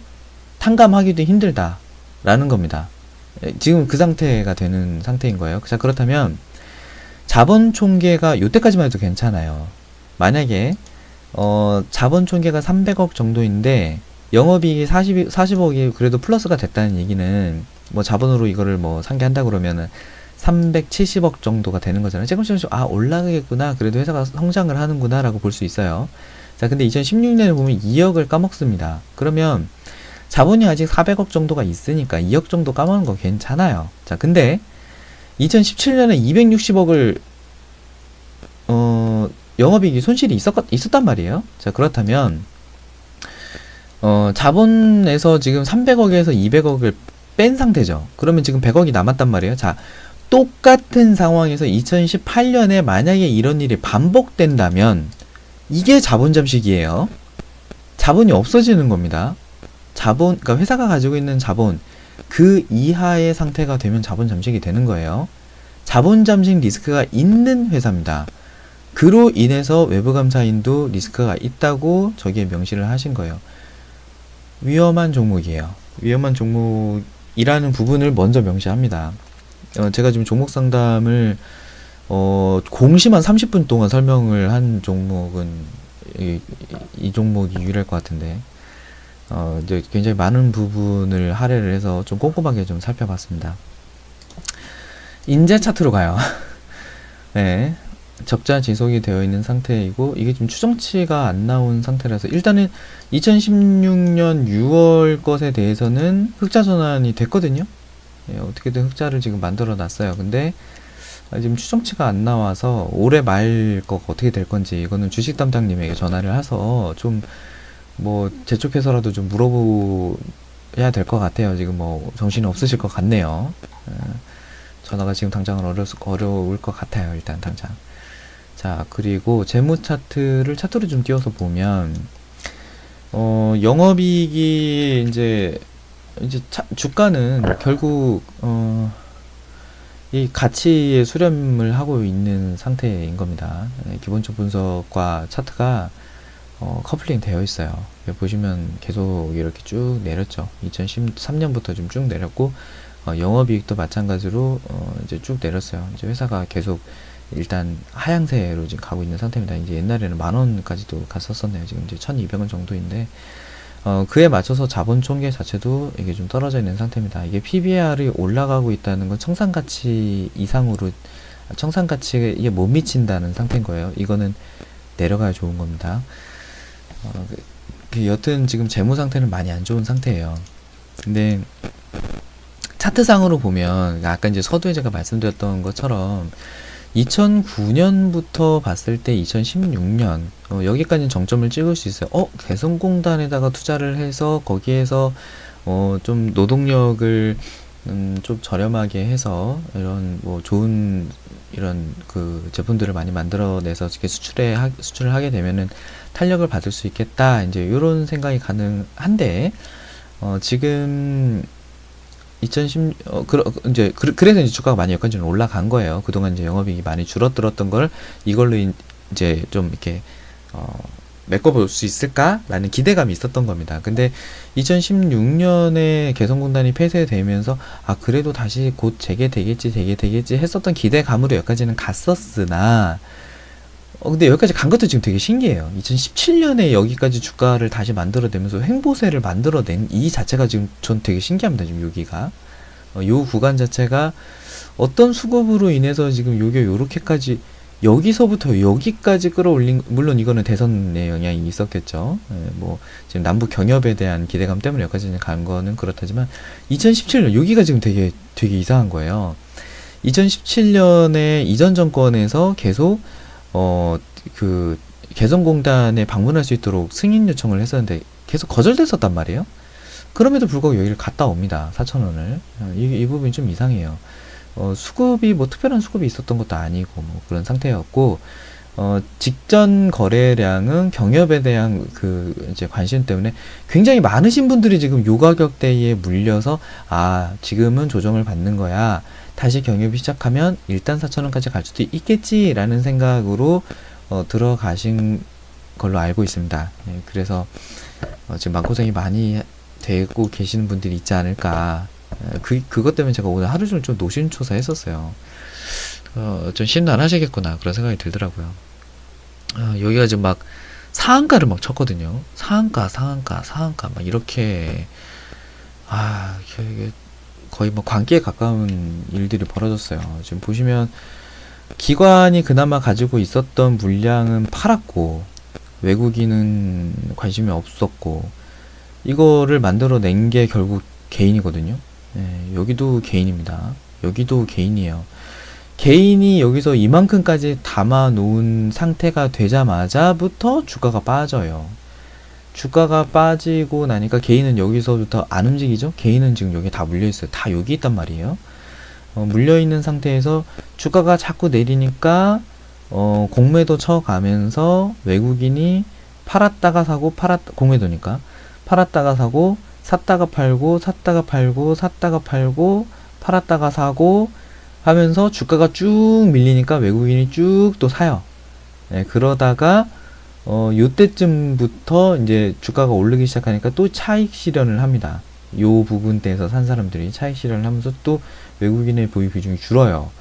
탕감하기도 힘들다라는 겁니다. 지금 그 상태가 되는 상태인 거예요. 자, 그렇다면 자본 총계가 요때까지만 해도 괜찮아요. 만약에 자본 총계가 300억 정도인데 영업이익이 40억이 그래도 플러스가 됐다는 얘기는 뭐 자본으로 이거를 뭐 상계한다 그러면은 370억 정도가 되는 거잖아요. 조금씩 올라가겠구나. 그래도 회사가 성장을 하는구나 라고 볼 수 있어요. 자, 근데 2016년에 보면 2억을 까먹습니다. 그러면 자본이 아직 400억 정도가 있으니까 2억 정도 까먹는 거 괜찮아요. 자, 근데 2017년에 260억을 영업이익이 손실이 있었단 말이에요. 자, 그렇다면 자본에서 지금 300억에서 200억을 뺀 상태죠. 그러면 지금 100억이 남았단 말이에요. 자, 똑같은 상황에서 2018년에 만약에 이런 일이 반복된다면 이게 자본 잠식이에요. 자본이 없어지는 겁니다. 그러니까 회사가 가지고 있는 자본 그 이하의 상태가 되면 자본 잠식이 되는 거예요. 자본 잠식 리스크가 있는 회사입니다. 그로 인해서 외부 감사인도 리스크가 있다고 저기에 명시를 하신 거예요. 위험한 종목이에요. 위험한 종목이라는 부분을 먼저 명시합니다. 제가 지금 종목 상담을 공시만 30분 동안 설명을 한 종목은 이 종목이 유일할 것 같은데 이제 굉장히 많은 부분을 할애를 해서 좀 꼼꼼하게 좀 살펴봤습니다. 인재 차트로 가요. 네, 적자 지속이 되어 있는 상태이고 이게 지금 추정치가 안 나온 상태라서 일단은 2016년 6월 것에 대해서는 흑자 전환이 됐거든요. 예, 어떻게든 흑자를 지금 만들어 놨어요. 근데 지금 추정치가 안 나와서 올해 말 거 어떻게 될 건지 이거는 주식 담당님에게 전화를 해서 좀 뭐 재촉해서라도 좀 물어봐야 될 것 같아요. 지금 뭐 정신이 없으실 것 같네요. 전화가 지금 당장은 어려울 것 같아요. 일단 당장. 자, 그리고 재무 차트를 좀 띄워서 보면 영업이익이 이제 주가는 결국 이 가치에 수렴을 하고 있는 상태인 겁니다. 기본적 분석과 차트가 커플링 되어 있어요. 여기 보시면 계속 이렇게 쭉 내렸죠. 2013년부터 좀 쭉 내렸고 영업이익도 마찬가지로 이제 쭉 내렸어요. 이제 회사가 계속 일단 하향세로 지금 가고 있는 상태입니다. 이제 옛날에는 10,000원까지도 갔었었네요. 지금 이제 1,200원 정도인데 그에 맞춰서 자본 총계 자체도 이게 좀 떨어져 있는 상태입니다. 이게 PBR이 올라가고 있다는 건 청산가치 이상으로 청산가치에 이게 못 미친다는 상태인 거예요. 이거는 내려가야 좋은 겁니다. 여튼 지금 재무 상태는 많이 안 좋은 상태예요. 근데 차트상으로 보면 아까 이제 서두에 제가 말씀드렸던 것처럼 2009년부터 봤을 때 2016년 여기까지는 정점을 찍을 수 있어요. 개성공단에다가 투자를 해서 거기에서 좀 노동력을 좀 저렴하게 해서 이런 뭐 좋은 이런 그 제품들을 많이 만들어내서 이렇게 수출을 하게 되면은 탄력을 받을 수 있겠다. 이제 이런 생각이 가능한데 지금 그래서 이제 주가가 많이 여기까지 올라간 거예요. 그동안 이제 영업이익이 많이 줄어들었던 걸 이걸로 이제 좀 이렇게 메꿔볼 수 있을까라는 기대감이 있었던 겁니다. 근데 2016년에 개성공단이 폐쇄되면서 그래도 다시 곧 재개되겠지 했었던 기대감으로 여기까지는 갔었으나 근데 여기까지 간 것도 지금 되게 신기해요. 2017년에 여기까지 주가를 다시 만들어내면서 횡보세를 만들어낸 이 자체가 지금 전 되게 신기합니다. 지금 여기가 요 구간 자체가 어떤 수급으로 인해서 지금 요게 요렇게까지 여기서부터 여기까지 끌어올린, 물론 이거는 대선의 영향이 있었겠죠. 뭐 지금 남북 경협에 대한 기대감 때문에 여기까지 간 거는 그렇다지만 2017년 여기가 지금 되게 이상한 거예요. 2017년에 이전 정권에서 계속 그 개성공단에 방문할 수 있도록 승인 요청을 했었는데 계속 거절됐었단 말이에요. 그럼에도 불구하고 여기를 갔다 옵니다. 4,000원을. 이 부분이 좀 이상해요. 수급이 뭐 특별한 수급이 있었던 것도 아니고 뭐 그런 상태였고 직전 거래량은 경협에 대한 그 이제 관심 때문에 굉장히 많으신 분들이 지금 요 가격대에 물려서 지금은 조정을 받는 거야. 다시 경협이 시작하면 일단 4,000원까지 갈 수도 있겠지라는 생각으로 들어가신 걸로 알고 있습니다. 그래서 지금 마음고생이 많이 되고 계시는 분들이 있지 않을까. 그것 때문에 제가 오늘 하루 종일 좀 노심초사 했었어요. 좀 심란하시겠구나 그런 생각이 들더라고요. 여기가 지금 막 상한가를 막 쳤거든요. 상한가 막 이렇게 이게 거의 뭐 광기에 가까운 일들이 벌어졌어요. 지금 보시면 기관이 그나마 가지고 있었던 물량은 팔았고 외국인은 관심이 없었고 이거를 만들어낸 게 결국 개인이거든요. 여기도 개인입니다. 여기도 개인이에요. 개인이 여기서 이만큼까지 담아 놓은 상태가 되자마자부터 주가가 빠져요. 주가가 빠지고 나니까 개인은 여기서부터 안 움직이죠? 개인은 지금 여기 다 물려있어요. 다 여기 있단 말이에요. 물려있는 상태에서 주가가 자꾸 내리니까 공매도 쳐가면서 외국인이 팔았다가 사고 공매도니까 팔았다가 사고 샀다가 팔고 샀다가 팔고 샀다가 팔고 팔았다가 사고 하면서 주가가 쭉 밀리니까 외국인이 쭉 또 사요. 그러다가 요때쯤부터 이제 주가가 오르기 시작하니까 또 차익 실현을 합니다. 요 부분대에서 산 사람들이 차익 실현을 하면서 또 외국인의 보유 비중이 줄어요.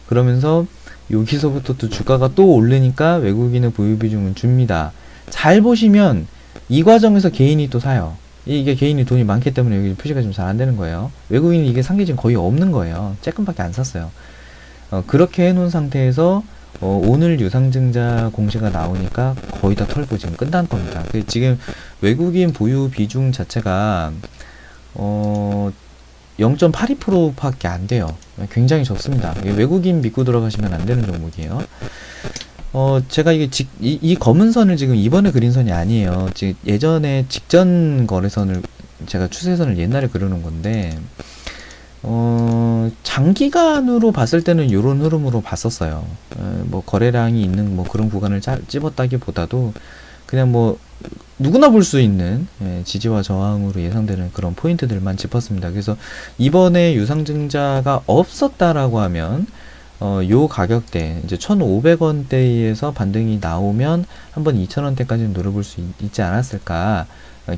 그러면서 여기서부터 또 주가가 또 오르니까 외국인의 보유 비중은 줍니다. 잘 보시면 이 과정에서 개인이 또 사요. 이게 개인이 돈이 많기 때문에 여기 표시가 좀 잘 안 되는 거예요. 외국인이 이게 상계 지금 거의 없는 거예요. 쬐끔밖에 안 샀어요. 그렇게 해놓은 상태에서 오늘 유상증자 공시가 나오니까 거의 다 털고 지금 끝난 겁니다. 지금 외국인 보유 비중 자체가 0.82% 밖에 안 돼요. 굉장히 적습니다. 외국인 믿고 들어가시면 안 되는 종목이에요. 제가 이게 이 검은 선을 지금 이번에 그린 선이 아니에요. 예전에 직전 거래선을 제가 추세선을 옛날에 그려놓은 건데, 장기간으로 봤을 때는 요런 흐름으로 봤었어요. 뭐 거래량이 있는 뭐 그런 구간을 찝었다기보다도 그냥 뭐 누구나 볼 수 있는 지지와 저항으로 예상되는 그런 포인트들만 짚었습니다. 그래서 이번에 유상증자가 없었다라고 하면 요 가격대 이제 1,500원대에서 반등이 나오면 한번 2,000원대까지는 노려볼 수 있지 않았을까.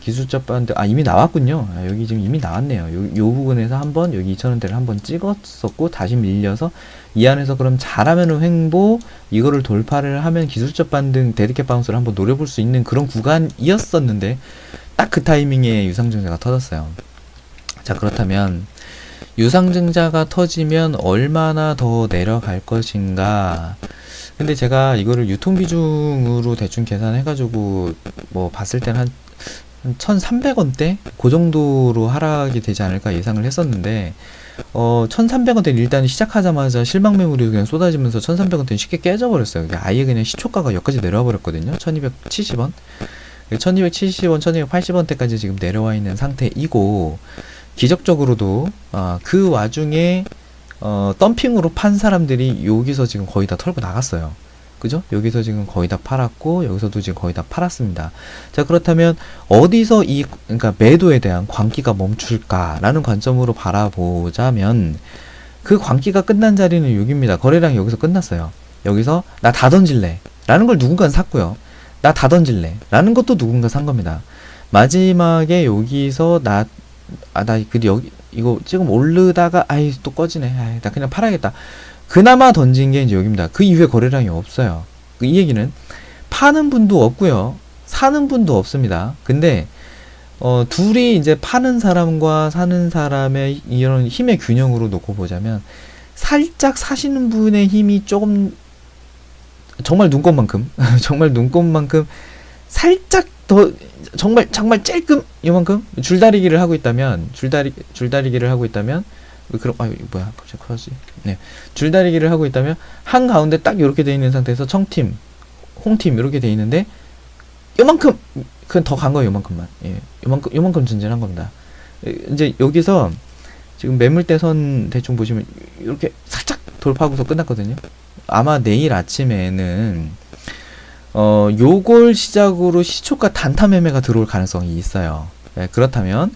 기술적 반등 이미 나왔군요. 여기 지금 이미 나왔네요. 요 부분에서 한번 여기 2,000원대를 한번 찍었었고 다시 밀려서 이 안에서 그럼 잘하면은 횡보, 이거를 돌파를 하면 기술적 반등 데드캣 바운스를 한번 노려볼 수 있는 그런 구간이었었는데 딱 그 타이밍에 유상증자가 터졌어요. 자, 그렇다면 유상증자가 터지면 얼마나 더 내려갈 것인가. 근데 제가 이거를 유통비중으로 대충 계산해가지고 뭐 봤을 때는 한 1,300원대? 그 정도로 하락이 되지 않을까 예상을 했었는데 1,300원대 일단 시작하자마자 실망 매물이 그냥 쏟아지면서 1,300원대 쉽게 깨져버렸어요. 아예 그냥 시초가가 여기까지 내려와 버렸거든요. 1,270원 1,270원, 1,280원대까지 지금 내려와 있는 상태이고, 기적적으로도 그 와중에 덤핑으로 판 사람들이 여기서 지금 거의 다 털고 나갔어요. 그죠? 여기서 지금 거의 다 팔았고, 여기서도 지금 거의 다 팔았습니다. 자, 그렇다면 어디서 그러니까 매도에 대한 광기가 멈출까라는 관점으로 바라보자면 그 광기가 끝난 자리는 여기입니다. 거래량이 여기서 끝났어요. 여기서 나 다 던질래 라는 걸 누군가는 샀고요. 나 다 던질래 라는 것도 누군가 산 겁니다. 마지막에 여기서 이거 지금 오르다가 또 꺼지네. 나 그냥 팔아야겠다. 그나마 던진 게 이제 여기입니다. 그 이후에 거래량이 없어요. 이 얘기는 파는 분도 없고요. 사는 분도 없습니다. 근데 둘이 이제 파는 사람과 사는 사람의 이런 힘의 균형으로 놓고 보자면 살짝 사시는 분의 힘이 조금 정말 눈곱만큼 정말 눈곱만큼 살짝 더 정말 찔끔 요만큼 줄다리기를 하고 있다면 그럼 뭐야 갑자기 커지. 네, 줄다리기를 하고 있다면 한 가운데 딱 이렇게 돼 있는 상태에서 청팀, 홍팀 이렇게 돼 있는데 요만큼 그건 더 간 거예요. 요만큼만. 요만큼 전진한 겁니다. 이제 여기서 지금 매물대선 대충 보시면 이렇게 살짝 돌파하고서 끝났거든요. 아마 내일 아침에는 요걸 시작으로 시초가 단타 매매가 들어올 가능성이 있어요. 그렇다면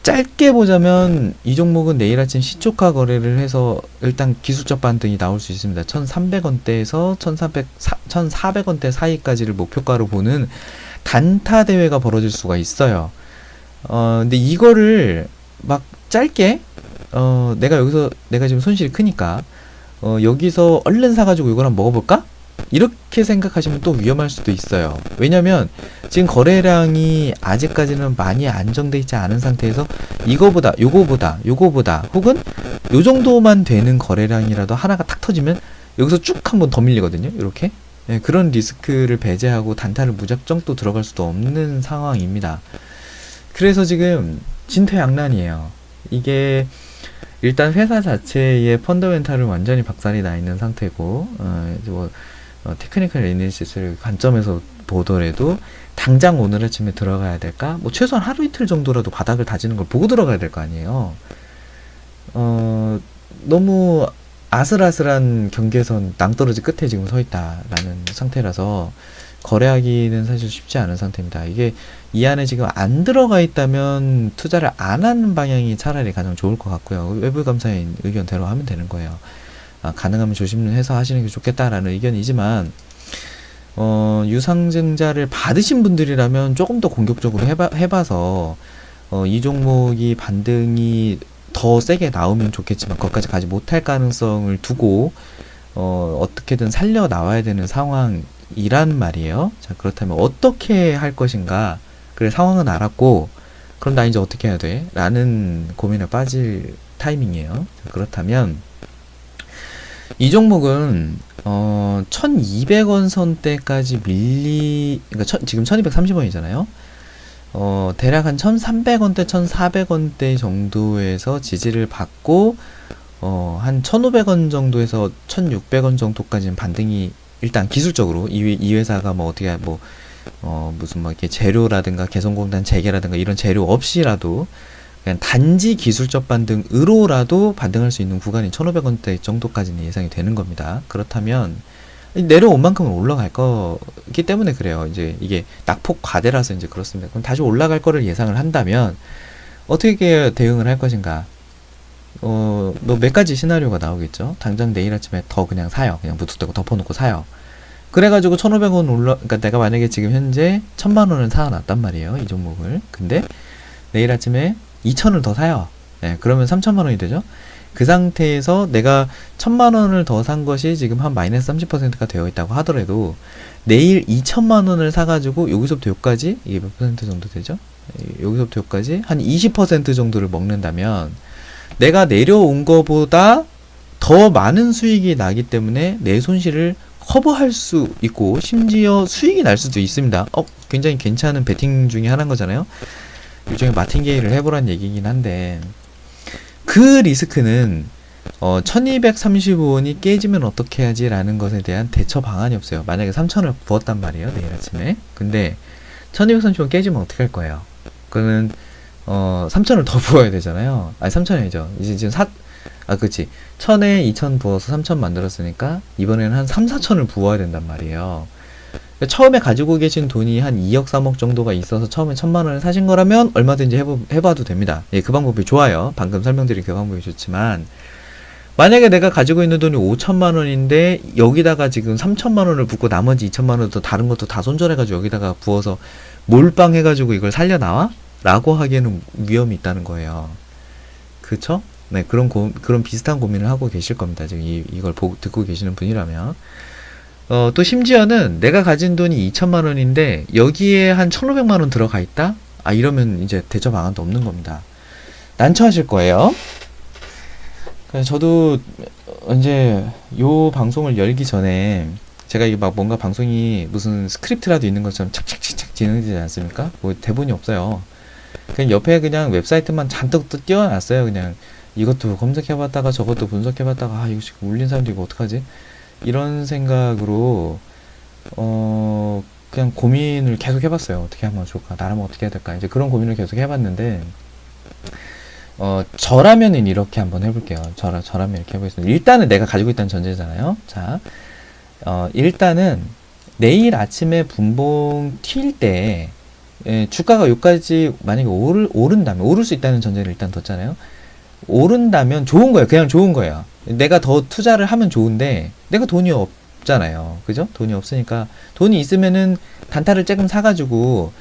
짧게 보자면 이 종목은 내일 아침 시초가 거래를 해서 일단 기술적 반등이 나올 수 있습니다. 1,300원대에서 1,400원대 사이까지를 목표가로 보는 단타 대회가 벌어질 수가 있어요. 근데 이거를 막 짧게 내가 지금 손실이 크니까 여기서 얼른 사가지고 이걸 한번 먹어볼까? 이렇게 생각하시면 또 위험할 수도 있어요. 왜냐면 지금 거래량이 아직까지는 많이 안정돼 있지 않은 상태에서 요거보다 혹은 요 정도만 되는 거래량이라도 하나가 탁 터지면 여기서 쭉 한번 더 밀리거든요. 이렇게. 그런 리스크를 배제하고 단타를 무작정 또 들어갈 수도 없는 상황입니다. 그래서 지금 진퇴양난이에요. 이게 일단 회사 자체의 펀더멘탈은 완전히 박살이 나 있는 상태고, 테크니컬 애널리시스를 관점에서 보더라도 당장 오늘 아침에 들어가야 될까? 뭐 최소한 하루 이틀 정도라도 바닥을 다지는 걸 보고 들어가야 될 거 아니에요. 너무 아슬아슬한 경계선 낭떠러지 끝에 지금 서 있다라는 상태라서 거래하기는 사실 쉽지 않은 상태입니다. 이게 이 안에 지금 안 들어가 있다면 투자를 안 하는 방향이 차라리 가장 좋을 것 같고요. 외부 감사인 의견대로 하면 되는 거예요. 가능하면 조심해서 하시는 게 좋겠다라는 의견이지만 유상증자를 받으신 분들이라면 조금 더 공격적으로 해봐서 이 종목이 반등이 더 세게 나오면 좋겠지만 거기까지 가지 못할 가능성을 두고 어떻게든 살려 나와야 되는 상황이란 말이에요. 자, 그렇다면 어떻게 할 것인가? 그래, 상황은 알았고 그럼 나 이제 어떻게 해야 돼? 라는 고민에 빠질 타이밍이에요. 자, 그렇다면 이 종목은 1200원 선대까지 그러니까 지금 1230원이잖아요. 대략 한 1300원대, 1400원대 정도에서 지지를 받고 한 1500원 정도에서 1600원 정도까지는 반등이 일단 기술적으로 이 회사가 뭐 어떻게 뭐 무슨 뭐 이렇게 재료라든가 개성공단 재개라든가 이런 재료 없이라도 그냥 단지 기술적 반등으로라도 반등할 수 있는 구간이 1,500원대 정도까지는 예상이 되는 겁니다. 그렇다면 내려온 만큼은 올라갈 거기 때문에 그래요. 이제 이게 낙폭 과대라서 이제 그렇습니다. 그럼 다시 올라갈 거를 예상을 한다면 어떻게 대응을 할 것인가? 뭐 몇 가지 시나리오가 나오겠죠. 당장 내일 아침에 더 그냥 사요. 그냥 무턱대고 덮어놓고 사요. 그래가지고 1,500원 그러니까 내가 만약에 지금 현재 1,000만 원을 사놨단 말이에요. 이 종목을. 근데 내일 아침에 2,000을 더 사요. 네, 그러면 3,000만 원이 되죠. 그 상태에서 내가 1,000만 원을 더 산 것이 지금 한 마이너스 30%가 되어 있다고 하더라도 내일 2,000만 원을 사가지고 여기서부터 여기까지 이게 몇 퍼센트 정도 되죠? 여기서부터 여기까지 한 20% 정도를 먹는다면 내가 내려온 거보다 더 많은 수익이 나기 때문에 내 손실을 커버할 수 있고 심지어 수익이 날 수도 있습니다. 굉장히 괜찮은 베팅 중에 하나인 거잖아요. 일종의 마틴게일을 해보란 얘기긴 한데 그 리스크는 1235원이 깨지면 어떻게 하지 라는 것에 대한 대처 방안이 없어요. 만약에 3,000을 부었단 말이에요. 내일 아침에. 근데 1235원 깨지면 어떻게 할 거예요? 그거는 3,000을 더 부어야 되잖아요. 아니 3,000이 아니죠. 이제 지금 그치. 1,000에 2,000 부어서 3,000 만들었으니까 이번에는 한 3, 4,000을 부어야 된단 말이에요. 그러니까 처음에 가지고 계신 돈이 한 2억, 3억 정도가 있어서 처음에 1,000만 원을 사신 거라면 얼마든지 해봐도 됩니다. 예, 그 방법이 좋아요. 방금 설명드린 그 방법이 좋지만 만약에 내가 가지고 있는 돈이 5,000만 원인데 여기다가 지금 3,000만 원을 붓고 나머지 2,000만 원도 다른 것도 다 손절해가지고 여기다가 부어서 몰빵해가지고 이걸 살려나와? 라고 하기에는 위험이 있다는 거예요. 그쵸? 네, 그런 비슷한 고민을 하고 계실 겁니다. 지금 이걸 듣고 계시는 분이라면. 또 심지어는 내가 가진 돈이 2,000만 원인데 여기에 한 1,500만 원 들어가 있다? 이러면 이제 대처 방안도 없는 겁니다. 난처하실 거예요. 저도 이제 요 방송을 열기 전에 제가 이게 막 뭔가 방송이 무슨 스크립트라도 있는 것처럼 착착착착 진행되지 않습니까? 뭐 대본이 없어요. 그냥 옆에 그냥 웹사이트만 잔뜩 또 띄워놨어요. 그냥 이것도 검색해봤다가 저것도 분석해봤다가 이거 지금 울린 사람도 이거 어떡하지? 이런 생각으로 그냥 고민을 계속 해봤어요. 어떻게 하면 좋을까? 나라면 어떻게 해야 될까? 이제 그런 고민을 계속 해봤는데 저라면은 이렇게 한번 해볼게요. 저라면 이렇게 해보겠습니다. 일단은 내가 가지고 있다는 전제잖아요. 자, 일단은 내일 아침에 분봉 튈 때 주가가 여기까지 만약에 오른다면 오를 수 있다는 전제를 일단 뒀잖아요. 오른다면 좋은 거예요. 그냥 좋은 거예요. 내가 더 투자를 하면 좋은데 내가 돈이 없잖아요. 그죠? 돈이 없으니까 돈이 있으면은 단타를 조금 사가지고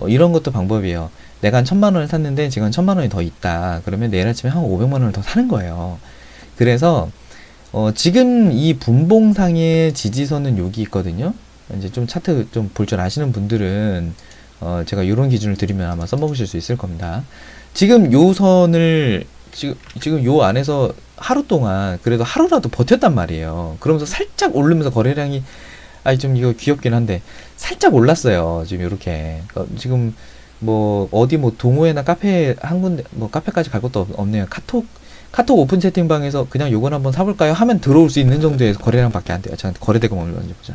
이런 것도 방법이에요. 내가 한 1,000만 원을 샀는데 지금 1,000만 원이 더 있다. 그러면 내일 아침에 한 500만 원을 더 사는 거예요. 그래서 지금 이 분봉상의 지지선은 여기 있거든요. 이제 좀 차트 좀 볼 줄 아시는 분들은 제가 이런 기준을 드리면 아마 써먹으실 수 있을 겁니다. 지금 요 선을 지금 요 안에서 하루 동안 그래도 하루라도 버텼단 말이에요. 그러면서 살짝 오르면서 거래량이 좀 이거 귀엽긴 한데 살짝 올랐어요. 지금 요렇게 지금 뭐 어디 뭐 동호회나 카페 한 군데 뭐 카페까지 갈 것도 없네요. 카톡 오픈 채팅방에서 그냥 요건 한번 사볼까요? 하면 들어올 수 있는 정도의 거래량밖에 안 돼요. 잠깐 거래대금 얼마인지 보자.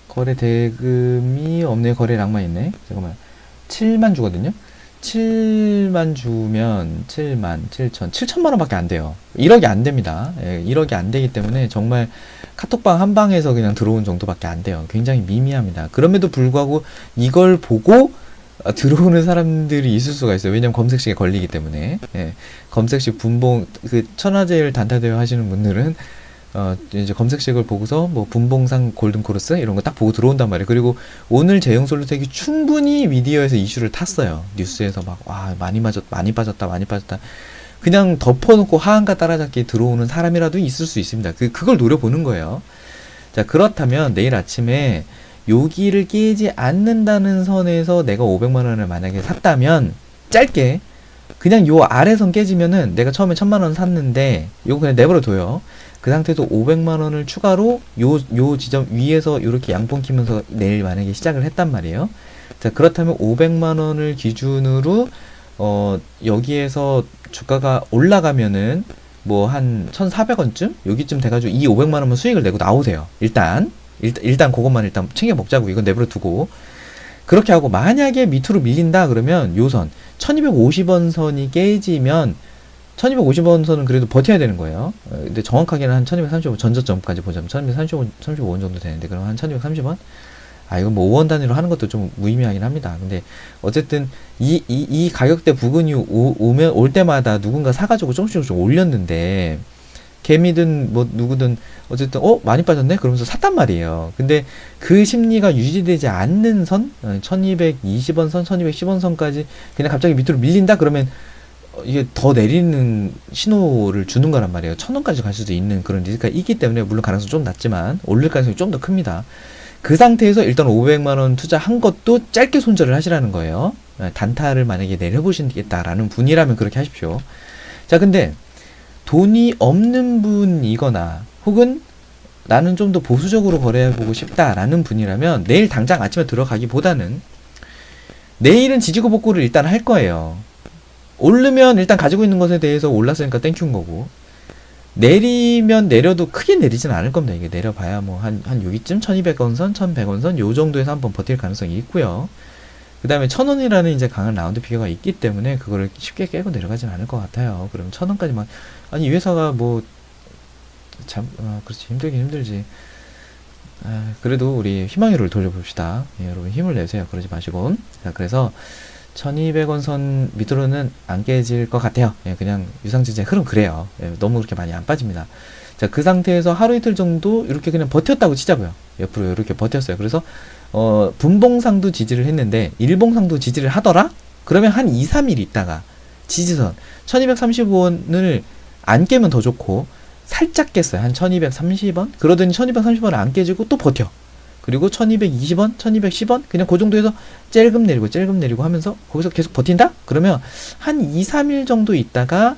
거래대금이 없네. 거래량만 있네. 잠깐만. 7만 주거든요. 7만 주면 7천만 원밖에 안 돼요. 1억이 안 됩니다. 1억이 안 되기 때문에 정말 카톡방 한 방에서 그냥 들어온 정도밖에 안 돼요. 굉장히 미미합니다. 그럼에도 불구하고 이걸 보고 들어오는 사람들이 있을 수가 있어요. 왜냐면 검색식에 걸리기 때문에. 검색식 분봉 천하제일 단타대회 하시는 분들은 이제 검색식을 보고서 뭐 분봉상 골든코러스 이런 거 딱 보고 들어온단 말이에요. 그리고 오늘 제형솔루텍이 충분히 미디어에서 이슈를 탔어요. 뉴스에서 막 많이 빠졌다. 그냥 덮어놓고 하한가 따라잡기 들어오는 사람이라도 있을 수 있습니다. 그걸 노려보는 거예요. 자, 그렇다면 내일 아침에 여기를 깨지 않는다는 선에서 내가 500만 원을 만약에 샀다면 짧게 그냥 요 아래선 깨지면은 내가 처음에 1,000만 원 샀는데 요거 그냥 내버려 둬요. 그 상태에서 500만 원을 추가로 요 지점 위에서 이렇게 양봉 키면서 내일 만약에 시작을 했단 말이에요. 자, 그렇다면 500만 원을 기준으로 여기에서 주가가 올라가면은 뭐 한 1,400원쯤 여기쯤 돼가지고 이 500만 원만 수익을 내고 나오세요. 일단 그것만 일단 챙겨 먹자고, 이건 내버려 두고. 그렇게 하고 만약에 밑으로 밀린다 그러면 요선 1250원 선이 깨지면, 1250원 선은 그래도 버텨야 되는 거예요. 근데 정확하게는 한 1235 전저점까지 보자면 1235원 정도 되는데, 그럼 한 1230원? 이건 뭐 5원 단위로 하는 것도 좀 무의미하긴 합니다. 근데 어쨌든 이 가격대 부근이 올 때마다 누군가 사가지고 조금씩 올렸는데, 개미든 뭐 누구든 어쨌든 많이 빠졌네 그러면서 샀단 말이에요. 근데 그 심리가 유지되지 않는 선, 1220원 선, 1210원 선까지 그냥 갑자기 밑으로 밀린다 그러면 이게 더 내리는 신호를 주는 거란 말이에요. 1,000원까지 갈 수도 있는 그런 리스크가 있기 때문에, 물론 가능성이 좀 낮지만 올릴 가능성이 좀 더 큽니다. 그 상태에서 일단 500만원 투자한 것도 짧게 손절을 하시라는 거예요. 단타를 만약에 내려보시겠다라는 분이라면 그렇게 하십시오. 자, 근데 돈이 없는 분이거나 혹은 나는 좀 더 보수적으로 거래해보고 싶다라는 분이라면 내일 당장 아침에 들어가기보다는, 내일은 지지고 복구를 일단 할 거예요. 오르면 일단 가지고 있는 것에 대해서 올랐으니까 땡큐인 거고, 내리면 내려도 크게 내리진 않을 겁니다. 이게 내려봐야 뭐 한 여기쯤 1200원 선, 1100원 선 요 정도에서 한번 버틸 가능성이 있고요. 그 다음에 1000원이라는 이제 강한 라운드 피겨가 있기 때문에 그거를 쉽게 깨고 내려가진 않을 것 같아요. 그러면 1000원까지만, 아니 이 회사가 뭐 그렇지, 힘들긴 힘들지. 그래도 우리 희망회로를 돌려봅시다. 예, 여러분 힘을 내세요. 그러지 마시고. 자, 그래서 1200원 선 밑으로는 안 깨질 것 같아요. 예, 그냥 유상증자의 흐름 그래요. 예, 너무 그렇게 많이 안 빠집니다. 자, 그 상태에서 하루 이틀 정도 이렇게 그냥 버텼다고 치자고요. 옆으로 이렇게 버텼어요. 그래서 분봉상도 지지를 했는데 일봉상도 지지를 하더라? 그러면 한 2, 3일 있다가 지지선 1235원을 안 깨면 더 좋고, 살짝 깼어요. 한 1230원? 그러더니 1230원을 안 깨지고 또 버텨. 그리고 1220원, 1210원? 그냥 그 정도에서 찔금 내리고 하면서 거기서 계속 버틴다? 그러면 한 2, 3일 정도 있다가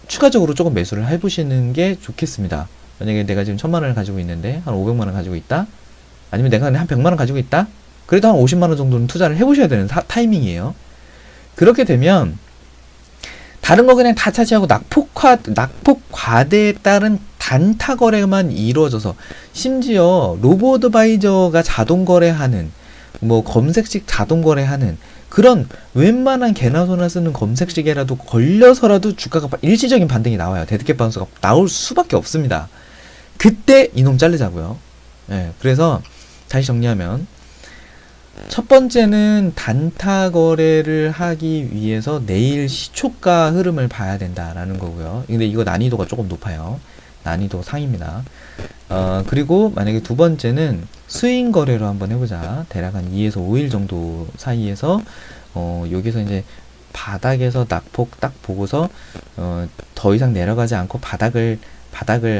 추가적으로 조금 매수를 해보시는 게 좋겠습니다. 만약에 내가 지금 1000만원을 가지고 있는데 한 500만원 가지고 있다? 아니면 내가 한 100만원 가지고 있다? 그래도 한 50만원 정도는 투자를 해보셔야 되는 타이밍이에요. 그렇게 되면 다른 거 그냥 다 차지하고 낙폭과대에 따른 단타 거래만 이루어져서, 심지어 로보어드바이저가 자동 거래하는, 뭐 검색식 자동 거래하는 그런 웬만한 개나 소나 쓰는 검색식에라도 걸려서라도 주가가 일시적인 반등이 나와요. 데드캣 바운스가 나올 수밖에 없습니다. 그때 이놈 자르자고요. 예, 그래서 다시 정리하면, 첫 번째는 단타 거래를 하기 위해서 내일 시초가 흐름을 봐야 된다라는 거고요. 근데 이거 난이도가 조금 높아요. 난이도 상입니다. 그리고 만약에 두 번째는 스윙 거래로 한번 해보자. 대략 한 2에서 5일 정도 사이에서 여기서 이제 바닥에서 낙폭 딱 보고서 더 이상 내려가지 않고 바닥을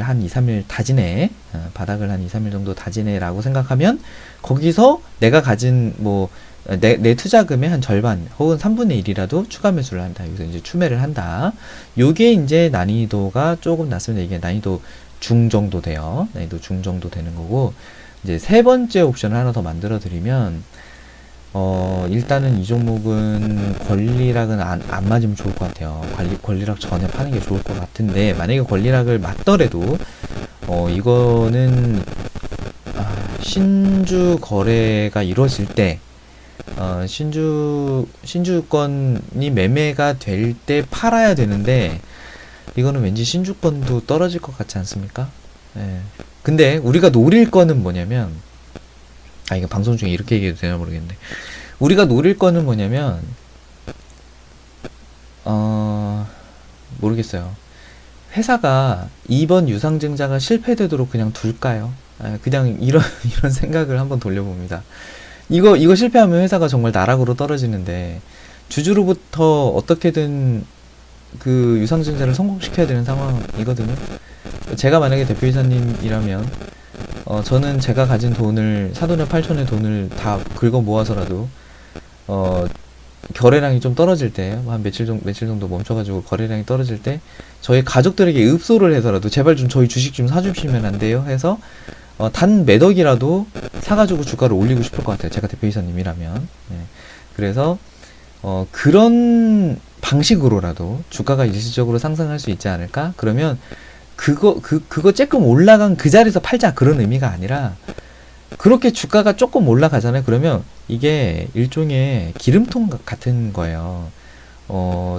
한 2, 3일 다지네. 바닥을 한 2, 3일 정도 다지네 라고 생각하면, 거기서 내가 가진 내 투자금의 한 절반 혹은 3분의 1이라도 추가 매수를 한다. 여기서 이제 추매를 한다. 요게 이제 난이도가 조금 낮습니다. 이게 난이도 중 정도 돼요. 난이도 중 정도 되는 거고, 이제 세 번째 옵션을 하나 더 만들어 드리면, 일단은 이 종목은 권리락은 안 맞으면 좋을 것 같아요. 권리락 전에 파는 게 좋을 것 같은데, 만약에 권리락을 맞더라도, 이거는, 신주 거래가 이루어질 때, 신주권이 매매가 될 때 팔아야 되는데, 이거는 왠지 신주권도 떨어질 것 같지 않습니까? 예. 근데 우리가 노릴 거는 뭐냐면, 이거 방송 중에 이렇게 얘기해도 되나 모르겠는데, 우리가 노릴 거는 뭐냐면, 모르겠어요. 회사가 이번 유상증자가 실패되도록 그냥 둘까요? 그냥 이런 생각을 한번 돌려봅니다. 이거 실패하면 회사가 정말 나락으로 떨어지는데, 주주로부터 어떻게든 그 유상증자를 성공시켜야 되는 상황이거든요. 제가 만약에 대표이사님이라면, 저는 제가 가진 돈을, 사돈의 8촌의 돈을 다 긁어 모아서라도, 거래량이 좀 떨어질 때, 한 며칠 정도 멈춰가지고 거래량이 떨어질 때, 저희 가족들에게 읍소를 해서라도 제발 좀 저희 주식 좀 사주시면 안 돼요? 해서, 단 몇 억이라도 사가지고 주가를 올리고 싶을 것 같아요. 제가 대표이사님이라면. 네. 그래서, 그런 방식으로라도 주가가 일시적으로 상승할 수 있지 않을까? 그러면 그거 조금 올라간 그 자리에서 팔자 그런 의미가 아니라 그렇게 주가가 조금 올라가잖아요. 그러면 이게 일종의 기름통 같은 거예요.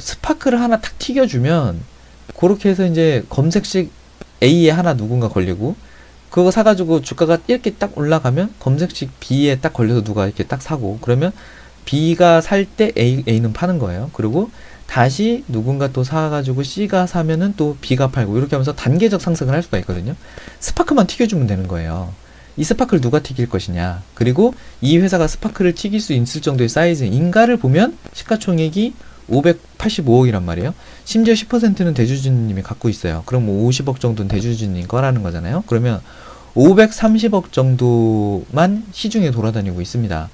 스파크를 하나 탁 튀겨주면 그렇게 해서 이제 검색식 A에 하나 누군가 걸리고 그거 사가지고 주가가 이렇게 딱 올라가면 검색식 B에 딱 걸려서 누가 이렇게 딱 사고 그러면 B가 살 때 A는 파는 거예요. 그리고 다시 누군가 또 사가지고 C가 사면은 또 B가 팔고 이렇게 하면서 단계적 상승을 할 수가 있거든요. 스파크만 튀겨주면 되는 거예요. 이 스파크를 누가 튀길 것이냐 그리고 이 회사가 스파크를 튀길 수 있을 정도의 사이즈인가를 보면 시가총액이 585억이란 말이에요. 심지어 10%는 대주주님이 갖고 있어요. 그럼 뭐 50억 정도는 대주주님 거라는 거잖아요. 그러면 530억 정도만 시중에 돌아다니고 있습니다.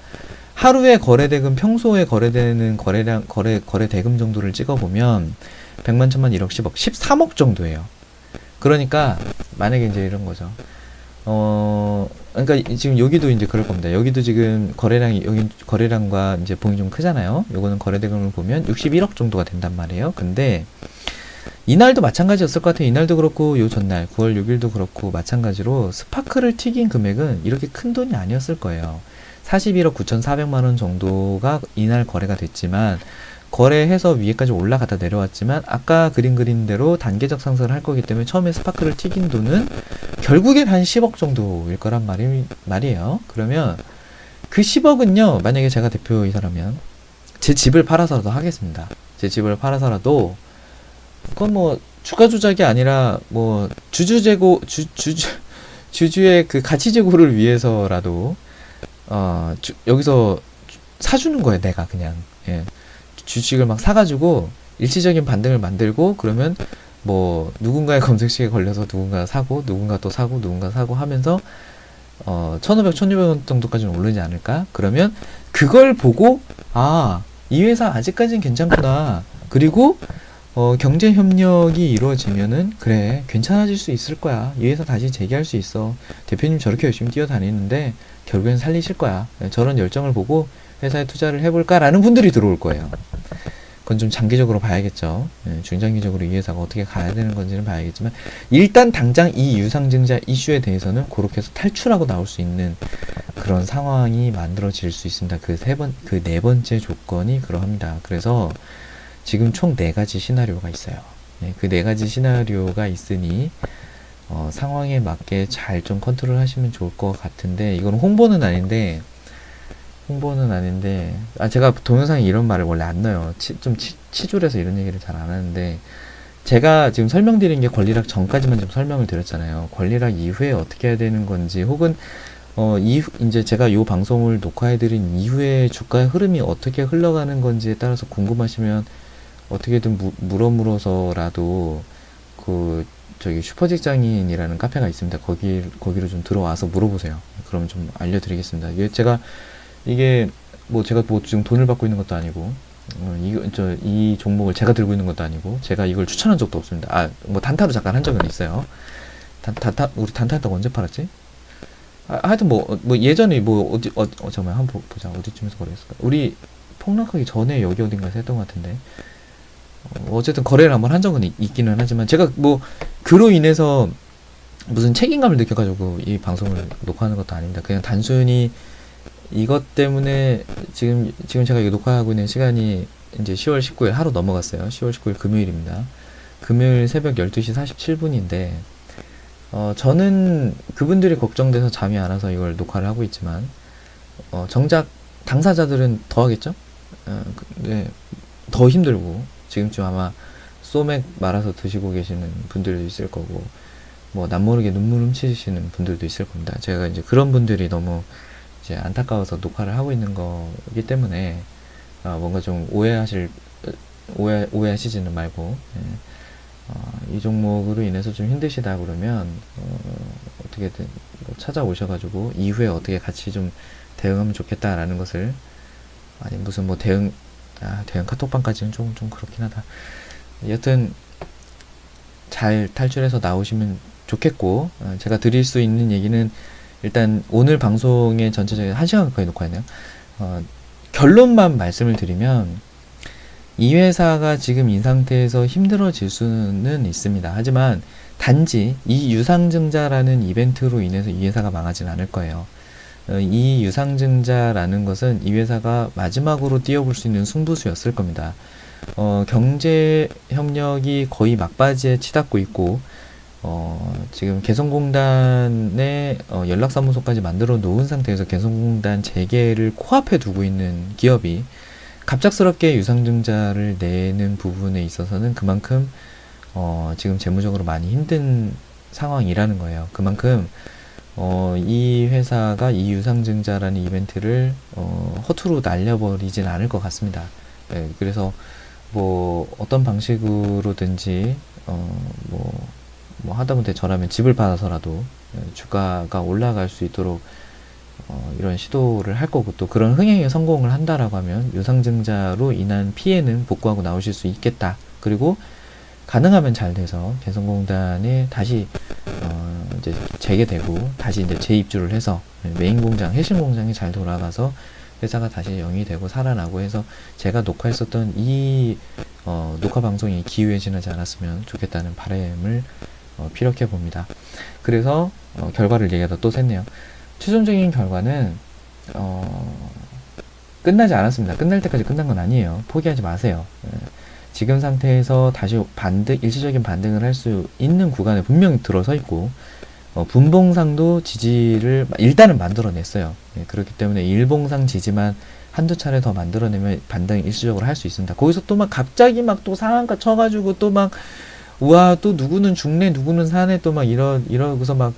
하루에 거래대금 평소에 거래되는 거래 대금 정도를 찍어보면 100만 천만 1억 10억 13억 정도예요. 그러니까 만약에 이제 이런 거죠. 그러니까 지금 여기도 이제 그럴 겁니다. 여기도 지금 여기 거래량과 이제 봉이 좀 크잖아요. 요거는 거래대금을 보면 61억 정도가 된단 말이에요. 근데 이날도 마찬가지였을 것 같아요. 이날도 그렇고 요 전날 9월 6일도 그렇고 마찬가지로 스파크를 튀긴 금액은 이렇게 큰 돈이 아니었을 거예요. 41억 9,400만 원 정도가 이날 거래가 됐지만 거래해서 위에까지 올라갔다 내려왔지만 아까 그린 대로 단계적 상승을 할 거기 때문에 처음에 스파크를 튀긴 돈은 결국엔 한 10억 정도일 거란 말이에요. 그러면 그 10억은요, 만약에 제가 대표이사라면 제 집을 팔아서라도 하겠습니다. 제 집을 팔아서라도 그건 뭐 주가 조작이 아니라 뭐 주주의 그 가치 제고를 위해서라도 여기서 사주는 거예요. 내가 그냥 주식을 막 사가지고 일시적인 반등을 만들고 그러면 뭐 누군가의 검색식에 걸려서 누군가 사고 누군가 또 사고 누군가 사고 하면서 1,500, 1,600원 정도까지는 오르지 않을까? 그러면 그걸 보고 이 회사 아직까지는 괜찮구나. 그리고 경제 협력이 이루어지면은 그래 괜찮아질 수 있을 거야. 이 회사 다시 재기할 수 있어. 대표님 저렇게 열심히 뛰어다니는데 결국엔 살리실 거야. 저런 열정을 보고 회사에 투자를 해볼까라는 분들이 들어올 거예요. 그건 좀 장기적으로 봐야겠죠. 중장기적으로 이 회사가 어떻게 가야 되는 건지는 봐야겠지만 일단 당장 이 유상증자 이슈에 대해서는 그렇게 해서 탈출하고 나올 수 있는 그런 상황이 만들어질 수 있습니다. 그 네 번째 조건이 그러합니다. 그래서 지금 총 4가지 시나리오가 있어요. 그 4가지 시나리오가 있으니 상황에 맞게 잘 좀 컨트롤 하시면 좋을 것 같은데 이건 홍보는 아닌데 제가 동영상에 이런 말을 원래 안 넣어요. 좀 치졸해서 이런 얘기를 잘 안 하는데 제가 지금 설명드린 게 권리락 전까지만 좀 설명을 드렸잖아요. 권리락 이후에 어떻게 해야 되는 건지 혹은 이제 제가 이 방송을 녹화해드린 이후에 주가의 흐름이 어떻게 흘러가는 건지에 따라서 궁금하시면 어떻게든 물어서라도 저기 슈퍼직장인이라는 카페가 있습니다. 거기로 좀 들어와서 물어보세요. 그러면 좀 알려드리겠습니다. 이게 제가 지금 돈을 받고 있는 것도 아니고 이 종목을 제가 들고 있는 것도 아니고 제가 이걸 추천한 적도 없습니다. 단타로 잠깐 한 적은 있어요. 우리 단타 언제 팔았지? 하여튼 예전에 잠깐만 한번 보자. 어디쯤에서 거래했을까? 우리 폭락하기 전에 여기 어딘가에서 했던 것 같은데 어쨌든 거래를 한번 한 적은 있기는 하지만 제가 그로 인해서 무슨 책임감을 느껴가지고 이 방송을 녹화하는 것도 아닙니다. 그냥 단순히 이것 때문에 지금 제가 이거 녹화하고 있는 시간이 이제 10월 19일 하루 넘어갔어요. 10월 19일 금요일입니다. 금요일 새벽 12시 47분인데 저는 그분들이 걱정돼서 잠이 안 와서 이걸 녹화를 하고 있지만 정작 당사자들은 더 하겠죠? 근데 더 힘들고 지금쯤 아마 소맥 말아서 드시고 계시는 분들도 있을 거고 남모르게 눈물 훔치시는 분들도 있을 겁니다. 제가 이제 그런 분들이 너무 이제 안타까워서 녹화를 하고 있는 거기 때문에 뭔가 좀 오해하시지는 말고 이 종목으로 인해서 좀 힘드시다 그러면 어떻게든 찾아오셔가지고 이후에 어떻게 같이 좀 대응하면 좋겠다라는 것을 아니 무슨 대응 카톡방까지는 좀 그렇긴 하다. 여튼 잘 탈출해서 나오시면 좋겠고 제가 드릴 수 있는 얘기는 일단 오늘 방송의 전체적인 1시간 가까이 녹화했네요. 결론만 말씀을 드리면 이 회사가 지금 이 상태에서 힘들어질 수는 있습니다. 하지만 단지 이 유상증자라는 이벤트로 인해서 이 회사가 망하진 않을 거예요. 이 유상증자라는 것은 이 회사가 마지막으로 뛰어볼 수 있는 승부수였을 겁니다. 경제 협력이 거의 막바지에 치닫고 있고, 지금 개성공단에 연락사무소까지 만들어 놓은 상태에서 개성공단 재개를 코앞에 두고 있는 기업이 갑작스럽게 유상증자를 내는 부분에 있어서는 그만큼 지금 재무적으로 많이 힘든 상황이라는 거예요. 그만큼 이 회사가 이 유상증자라는 이벤트를 허투루 날려버리진 않을 것 같습니다. 네, 그래서 뭐 어떤 방식으로든지 뭐 하다못해 저라면 집을 받아서라도 주가가 올라갈 수 있도록 이런 시도를 할 거고, 또 그런 흥행에 성공을 한다라고 하면 유상증자로 인한 피해는 복구하고 나오실 수 있겠다. 그리고 가능하면 잘 돼서 개성공단에 다시 이제 재개되고 다시 이제 재입주를 해서 메인 공장, 해신 공장이 잘 돌아가서 회사가 다시 영위 되고 살아나고 해서 제가 녹화했었던 이 녹화 방송이 기후에 지나지 않았으면 좋겠다는 바람을 피력해 봅니다. 그래서 결과를 얘기하다 또 샜네요. 최종적인 결과는 끝나지 않았습니다. 끝날 때까지 끝난 건 아니에요. 포기하지 마세요. 지금 상태에서 다시 일시적인 반등을 할 수 있는 구간에 분명히 들어서 있고, 분봉상도 지지를 일단은 만들어냈어요. 그렇기 때문에 일봉상 지지만 한두 차례 더 만들어내면 반등 일시적으로 할 수 있습니다. 거기서 또 막 갑자기 막 또 상한가 쳐가지고 또 막 우와 또 누구는 죽네 누구는 사네 또 막 이러고서 막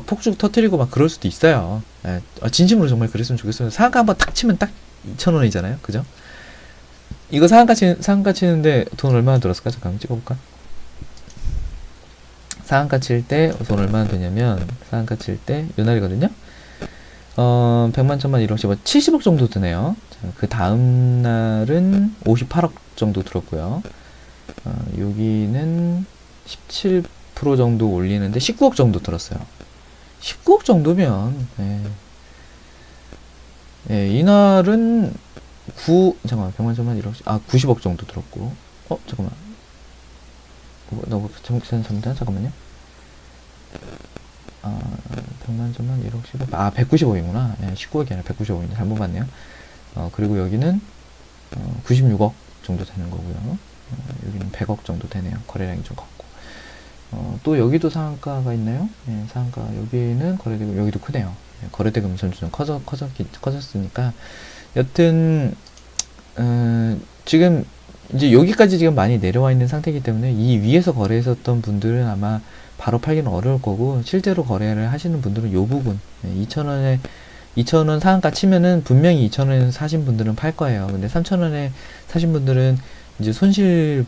폭죽 터트리고 막 그럴 수도 있어요. 진심으로 정말 그랬으면 좋겠어요. 상한가 한번 탁 치면 딱 2,000원이잖아요. 그죠? 이거 상한가 치는데 돈 얼마나 들었을까? 잠깐만 찍어볼까? 상한가 칠 때 돈 얼마나 되냐면, 상한가 칠 때 요 날이거든요. 100만, 1000만, 1억, 10억, 70억 정도 드네요. 자, 그 다음 날은 58억 정도 들었고요. 여기는 17% 정도 올리는데 19억 정도 들었어요. 19억 정도면, 이날은 100만, 1000만, 1억, 90억 정도 들었고, 잠깐만. 너무 잠시만, 잠깐만요. 100만, 1000만, 1억, 10억, 190억이구나. 19억이 아니라 190억인데 잘못 봤네요. 그리고 여기는 96억 정도 되는 거고요. 여기는 100억 정도 되네요. 거래량이 좀 컸고. 또 여기도 상한가가 있나요? 상한가 여기는 거래대금, 여기도 크네요. 거래대금 점수 좀 커졌으니까 여튼 지금 이제 여기까지 지금 많이 내려와 있는 상태이기 때문에 이 위에서 거래했었던 분들은 아마 바로 팔기는 어려울 거고, 실제로 거래를 하시는 분들은 요 부분 2,000원 상한가 치면은 분명히 2,000원에 사신 분들은 팔 거예요. 근데 3,000원에 사신 분들은 이제 손실을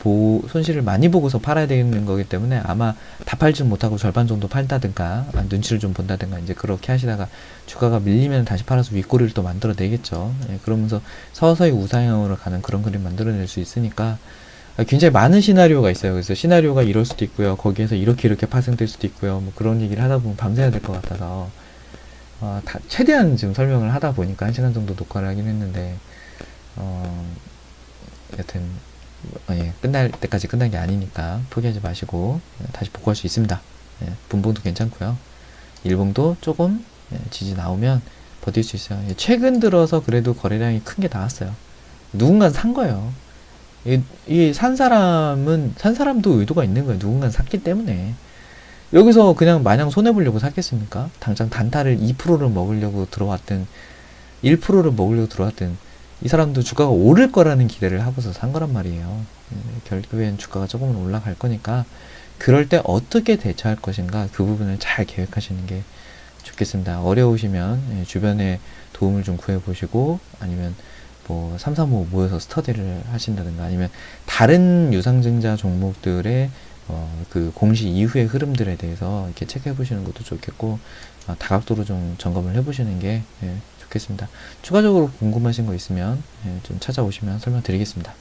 많이 보고서 팔아야 되는 거기 때문에 아마 다 팔지 못하고 절반 정도 팔다든가 눈치를 좀 본다든가 이제 그렇게 하시다가 주가가 밀리면 다시 팔아서 윗꼬리를 또 만들어 내겠죠. 그러면서 서서히 우상향으로 가는 그런 그림 만들어낼 수 있으니까 굉장히 많은 시나리오가 있어요. 그래서 시나리오가 이럴 수도 있고요. 거기에서 이렇게 파생될 수도 있고요. 뭐 그런 얘기를 하다 보면 밤새야 될 것 같아서 최대한 지금 설명을 하다 보니까 1시간 정도 녹화를 하긴 했는데 여튼 끝날 때까지 끝난 게 아니니까 포기하지 마시고 다시 복구할 수 있습니다. 분봉도 괜찮고요. 일봉도 조금 지지 나오면 버틸 수 있어요. 최근 들어서 그래도 거래량이 큰 게 나왔어요. 누군가는 산 거예요. 산 사람도 의도가 있는 거예요. 누군가는 샀기 때문에. 여기서 그냥 마냥 손해보려고 샀겠습니까? 당장 단타를 2%를 먹으려고 들어왔든 1%를 먹으려고 들어왔든 이 사람도 주가가 오를 거라는 기대를 하고서 산 거란 말이에요. 결국엔 주가가 조금은 올라갈 거니까 그럴 때 어떻게 대처할 것인가 그 부분을 잘 계획하시는 게 좋겠습니다. 어려우시면 주변에 도움을 좀 구해보시고, 아니면 뭐 335 모여서 스터디를 하신다든가, 아니면 다른 유상증자 종목들의 그 공시 이후의 흐름들에 대해서 이렇게 체크해 보시는 것도 좋겠고, 다각도로 좀 점검을 해 보시는 게 좋겠습니다. 추가적으로 궁금하신 거 있으면 좀 찾아오시면 설명드리겠습니다.